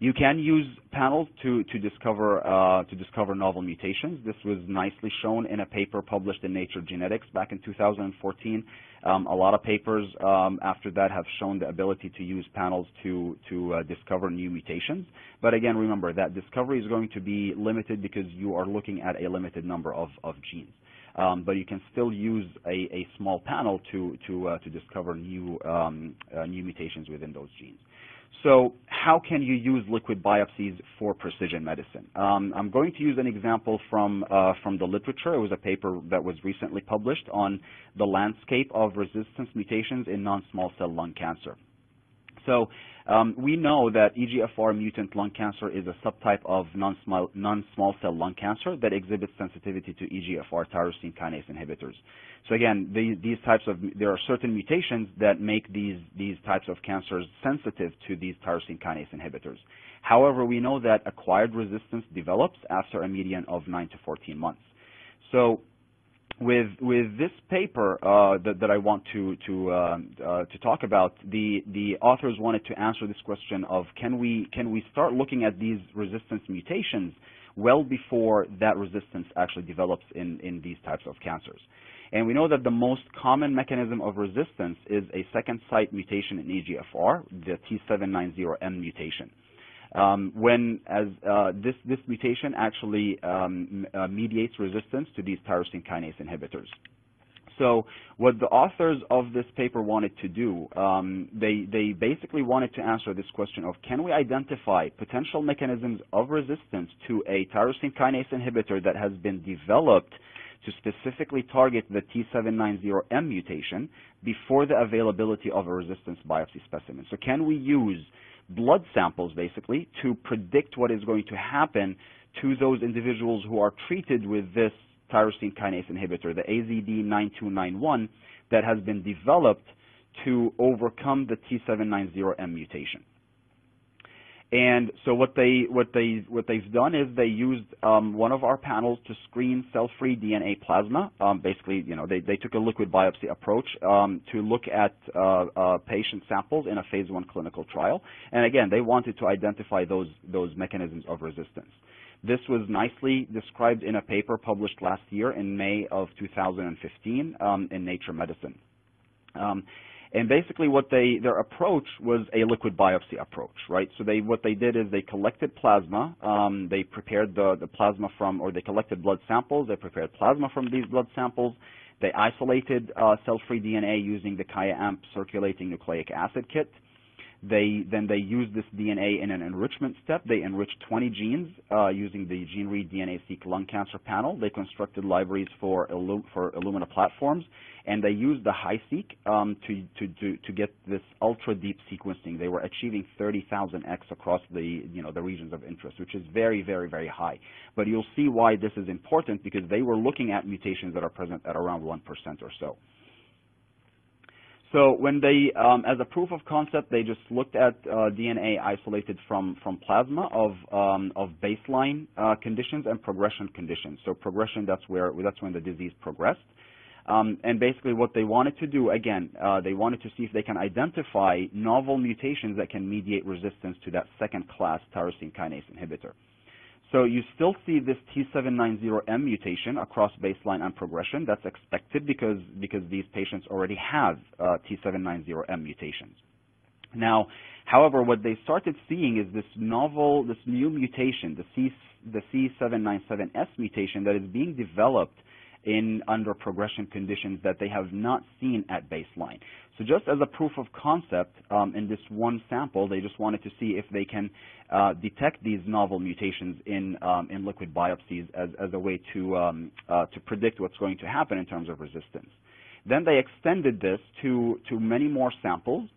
You can use panels to discover novel mutations. This was nicely shown in a paper published in Nature Genetics back in 2014. A lot of papers after that have shown the ability to use panels to discover new mutations. But again, remember that discovery is going to be limited because you are looking at a limited number of genes. But you can still use a small panel to discover new mutations within those genes. So how can you use liquid biopsies for precision medicine? I'm going to use an example from the literature. It was a paper that was recently published on the landscape of resistance mutations in non-small cell lung cancer. So we know that EGFR mutant lung cancer is a subtype of non-small cell lung cancer that exhibits sensitivity to EGFR tyrosine kinase inhibitors. So again, there are certain mutations that make these types of cancers sensitive to these tyrosine kinase inhibitors. However, we know that acquired resistance develops after a median of 9 to 14 months. So with this paper that I want to talk about, the authors wanted to answer this question of can we start looking at these resistance mutations well before that resistance actually develops in these types of cancers. And we know that the most common mechanism of resistance is a second site mutation in EGFR, the T790M mutation. This mutation actually mediates resistance to these tyrosine kinase inhibitors. So what the authors of this paper wanted to do, they basically wanted to answer this question of can we identify potential mechanisms of resistance to a tyrosine kinase inhibitor that has been developed to specifically target the T790M mutation before the availability of a resistance biopsy specimen. So can we use blood samples, basically, to predict what is going to happen to those individuals who are treated with this tyrosine kinase inhibitor, the AZD9291, that has been developed to overcome the T790M mutation. And so what they've done is they used one of our panels to screen cell-free DNA plasma. Basically, they took a liquid biopsy approach to look at patient samples in a phase 1 clinical trial. And again, they wanted to identify those mechanisms of resistance. This was nicely described in a paper published last year in May of 2015 in Nature Medicine. And basically their approach was a liquid biopsy approach, right? So what they did is they collected plasma, they prepared the plasma or they collected blood samples, they prepared plasma from these blood samples, they isolated cell-free DNA using the QIAAMP circulating nucleic acid kit. Then they used this DNA in an enrichment step. They enriched 20 genes using the GeneRead DNA-seq lung cancer panel. They constructed libraries for Illumina platforms, and they used the HiSeq to get this ultra-deep sequencing. They were achieving 30,000x across the regions of interest, which is very, very, very high. But you'll see why this is important, because they were looking at mutations that are present at around 1% or so. So when they, as a proof of concept, they just looked at DNA isolated from plasma of baseline conditions and progression conditions. So progression, that's when the disease progressed. And basically what they wanted to do, again, they wanted to see if they can identify novel mutations that can mediate resistance to that second-class tyrosine kinase inhibitor. So you still see this T790M mutation across baseline and progression. That's expected because these patients already have T790M mutations. Now, however, what they started seeing is this new mutation, the C797S mutation that is being developed under progression conditions that they have not seen at baseline. So just as a proof of concept, in this one sample, they just wanted to see if they can detect these novel mutations in liquid biopsies as a way to predict what's going to happen in terms of resistance. Then they extended this to many more samples,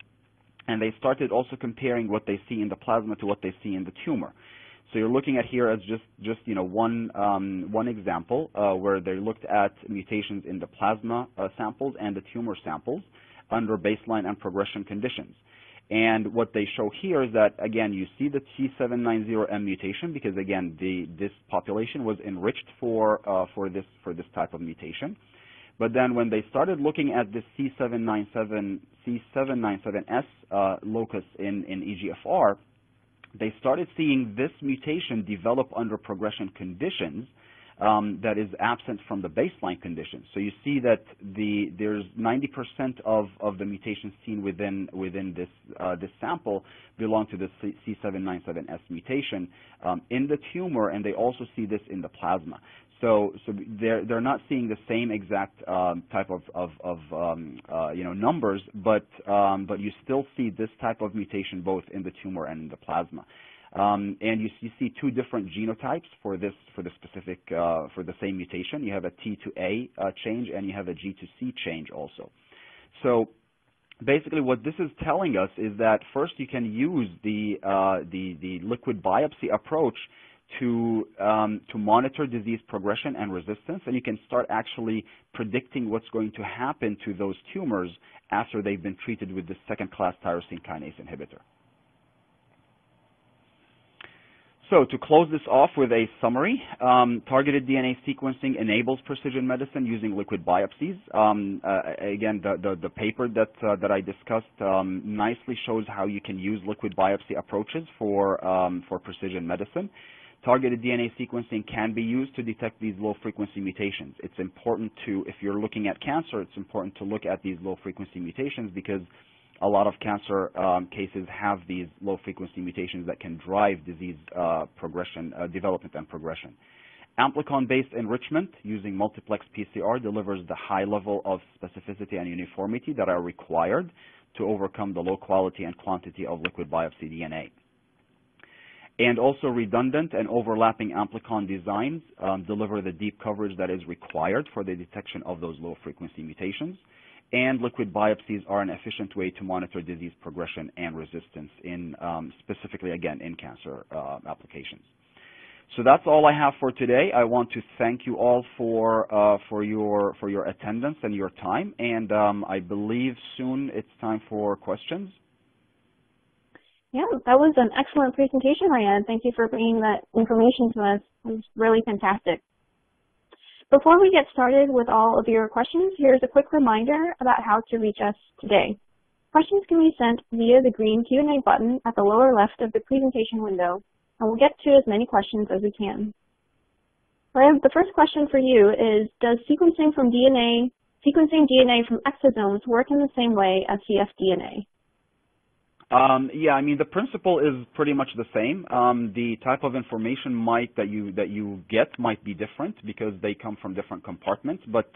and they started also comparing what they see in the plasma to what they see in the tumor. So you're looking at here as just one example where they looked at mutations in the plasma samples and the tumor samples under baseline and progression conditions. And what they show here is that, again, you see the T790M mutation because, again, this population was enriched for this type of mutation. But then when they started looking at this C797S locus in EGFR, they started seeing this mutation develop under progression conditions that is absent from the baseline conditions. So you see that there's 90% of the mutations seen within this sample belong to the C797S mutation in the tumor, and they also see this in the plasma. So they're not seeing the same exact type of numbers, but you still see this type of mutation both in the tumor and in the plasma. And you see two different genotypes for the same mutation. You have a T to A change, and you have a G to C change also. So basically, what this is telling us is that first you can use the liquid biopsy approach to monitor disease progression and resistance, and you can start actually predicting what's going to happen to those tumors after they've been treated with the second-class tyrosine kinase inhibitor. So to close this off with a summary, targeted DNA sequencing enables precision medicine using liquid biopsies. Again, the paper that I discussed nicely shows how you can use liquid biopsy approaches for precision medicine. Targeted DNA sequencing can be used to detect these low-frequency mutations. It's important if you're looking at cancer, it's important to look at these low-frequency mutations because a lot of cancer cases have these low-frequency mutations that can drive disease development and progression. Amplicon-based enrichment using multiplex PCR delivers the high level of specificity and uniformity that are required to overcome the low quality and quantity of liquid biopsy DNA. And also redundant and overlapping amplicon designs deliver the deep coverage that is required for the detection of those low-frequency mutations. And liquid biopsies are an efficient way to monitor disease progression and resistance specifically, again, in cancer applications. So that's all I have for today. I want to thank you all for your attendance and your time. And I believe soon it's time for questions. Yeah, that was an excellent presentation, Raed. Thank you for bringing that information to us. It was really fantastic. Before we get started with all of your questions, here's a quick reminder about how to reach us today. Questions can be sent via the green Q&A button at the lower left of the presentation window, and we'll get to as many questions as we can. Raed, the first question for you is, does sequencing DNA from exosomes work in the same way as cfDNA? Yeah, I mean, the principle is pretty much the same. The type of information that you get might be different because they come from different compartments. But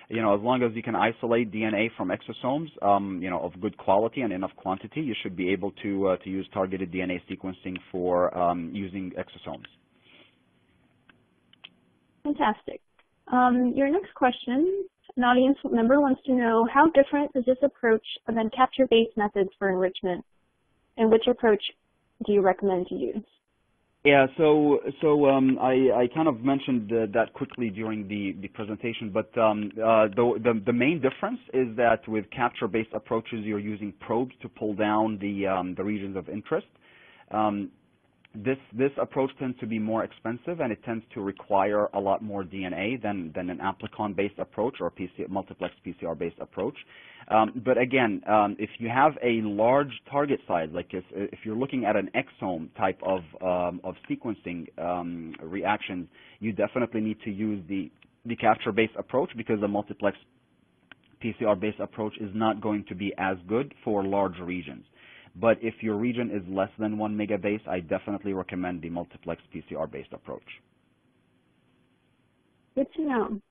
you know, as long as you can isolate DNA from exosomes, you know, of good quality and enough quantity, you should be able to use targeted DNA sequencing for using exosomes. Fantastic. Your next question, an audience member wants to know, how different is this approach than capture-based methods for enrichment, and which approach do you recommend to use? Yeah, so I kind of mentioned that quickly during the presentation, but the main difference is that with capture-based approaches, you're using probes to pull down the regions of interest. This approach tends to be more expensive, and it tends to require a lot more DNA than an amplicon-based approach or multiplex PCR-based approach. But again, if you have a large target size, like if you're looking at an exome type of sequencing reactions, you definitely need to use the capture-based approach, because the multiplex PCR-based approach is not going to be as good for large regions. But if your region is less than 1 megabase, I definitely recommend the multiplex PCR-based approach. Good to know.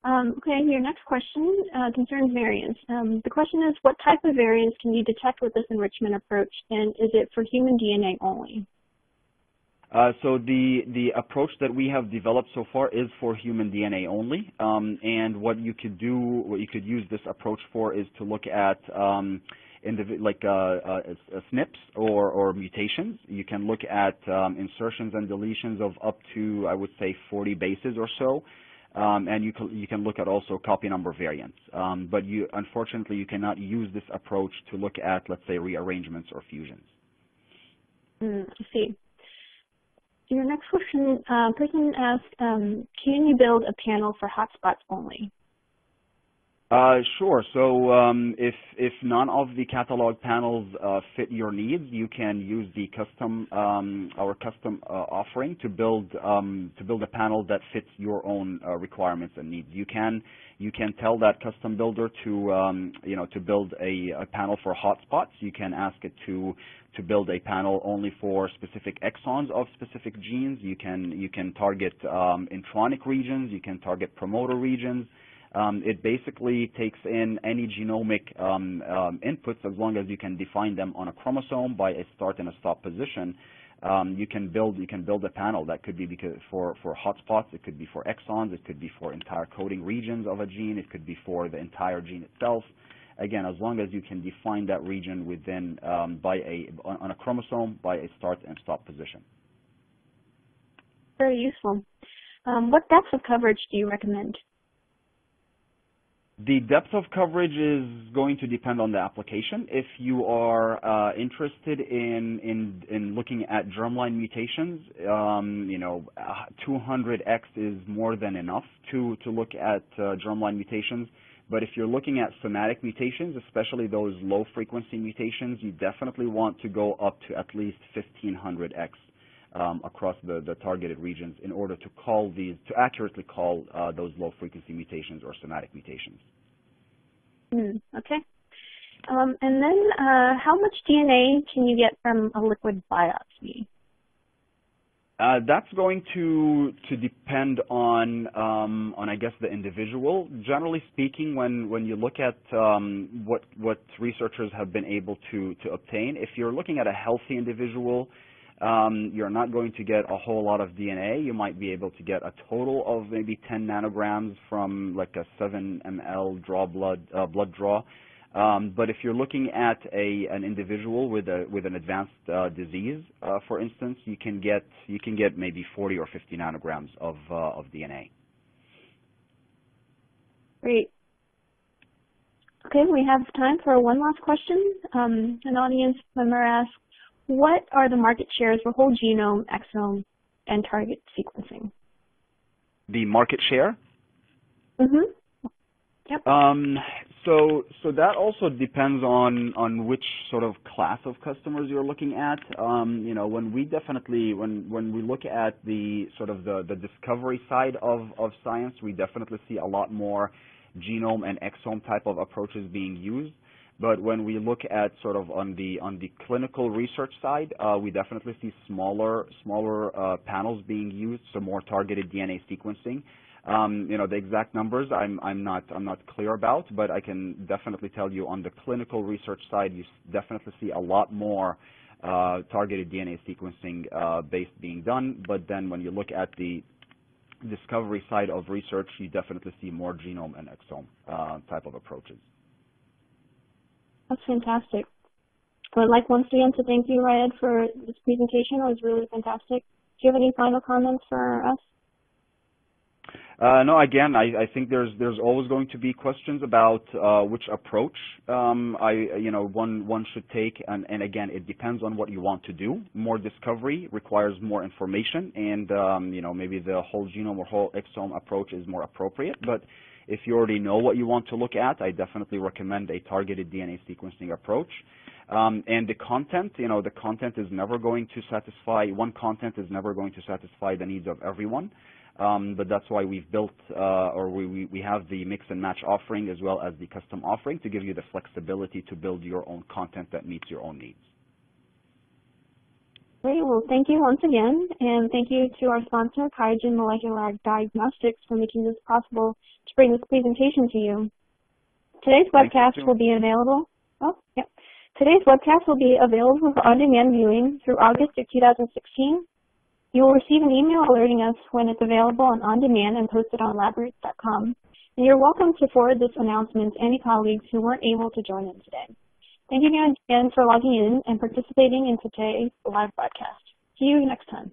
Okay, your next question concerns variants. The question is, what type of variants can you detect with this enrichment approach, and is it for human DNA only? So the approach that we have developed so far is for human DNA only, and what you could use this approach for is to look at SNPs or mutations. You can look at insertions and deletions of up to, I would say, 40 bases or so, and you can look at also copy number variants. But unfortunately, you cannot use this approach to look at, let's say, rearrangements or fusions. I see. Your next question, person asked, can you build a panel for hotspots only? Sure. So if none of the catalog panels fit your needs, you can use the our custom offering to build a panel that fits your own requirements and needs. You can tell that custom builder to build a panel for hotspots. You can ask it to build a panel only for specific exons of specific genes. You can target intronic regions. You can target promoter regions. It basically takes in any genomic inputs, as long as you can define them on a chromosome by a start and a stop position. You can build a panel that could be for hotspots. It could be for exons. It could be for entire coding regions of a gene. It could be for the entire gene itself. Again, as long as you can define that region within on a chromosome by a start and stop position. Very useful. What depth of coverage do you recommend? The depth of coverage is going to depend on the application. If you are interested in looking at germline mutations, 200x is more than enough to look at germline mutations. But if you're looking at somatic mutations, especially those low frequency mutations, you definitely want to go up to at least 1500x across the targeted regions in order to accurately call those low frequency mutations or somatic mutations. Okay. And then how much DNA can you get from a liquid biopsy? That's going to depend on I guess the individual. Generally speaking, when you look at what researchers have been able to obtain, if you're looking at a healthy individual, you're not going to get a whole lot of DNA. You might be able to get a total of maybe 10 nanograms from like a 7 ml blood draw. But if you're looking at an individual with an advanced disease, for instance, you can get maybe 40 or 50 nanograms of DNA. Great. Okay, we have time for one last question. An audience member asks, what are the market shares for whole genome, exome, and target sequencing? The market share? Mm-hmm. Yep. So that also depends on which sort of class of customers you're looking at. You know, when we look at the sort of the discovery side of science, we definitely see a lot more genome and exome type of approaches being used. But when we look at sort of on the clinical research side, we definitely see smaller panels being used, so more targeted DNA sequencing. You know, the exact numbers I'm not clear about, but I can definitely tell you on the clinical research side, you definitely see a lot more targeted DNA sequencing based being done. But then when you look at the discovery side of research, you definitely see more genome and exome type of approaches. That's fantastic. I would like once again to thank you, Raed, for this presentation. It was really fantastic. Do you have any final comments for us? No, again, I think there's always going to be questions about which approach one should take, and again, it depends on what you want to do. More discovery requires more information, and you know, maybe the whole genome or whole exome approach is more appropriate. But if you already know what you want to look at, I definitely recommend a targeted DNA sequencing approach. And the content, you know, the content is never going to satisfy, one content is never going to satisfy the needs of everyone. But that's why we've built, or we have the mix and match offering as well as the custom offering to give you the flexibility to build your own content that meets your own needs. Great. Well, thank you once again, and thank you to our sponsor, QIAGEN Molecular Diagnostics, for making this possible to bring this presentation to you. Today's webcast will be available. Today's webcast will be available for on-demand viewing through August of 2016. You will receive an email alerting us when it's available and on demand and posted on labroots.com. And you're welcome to forward this announcement to any colleagues who weren't able to join in today. Thank you again for logging in and participating in today's live broadcast. See you next time.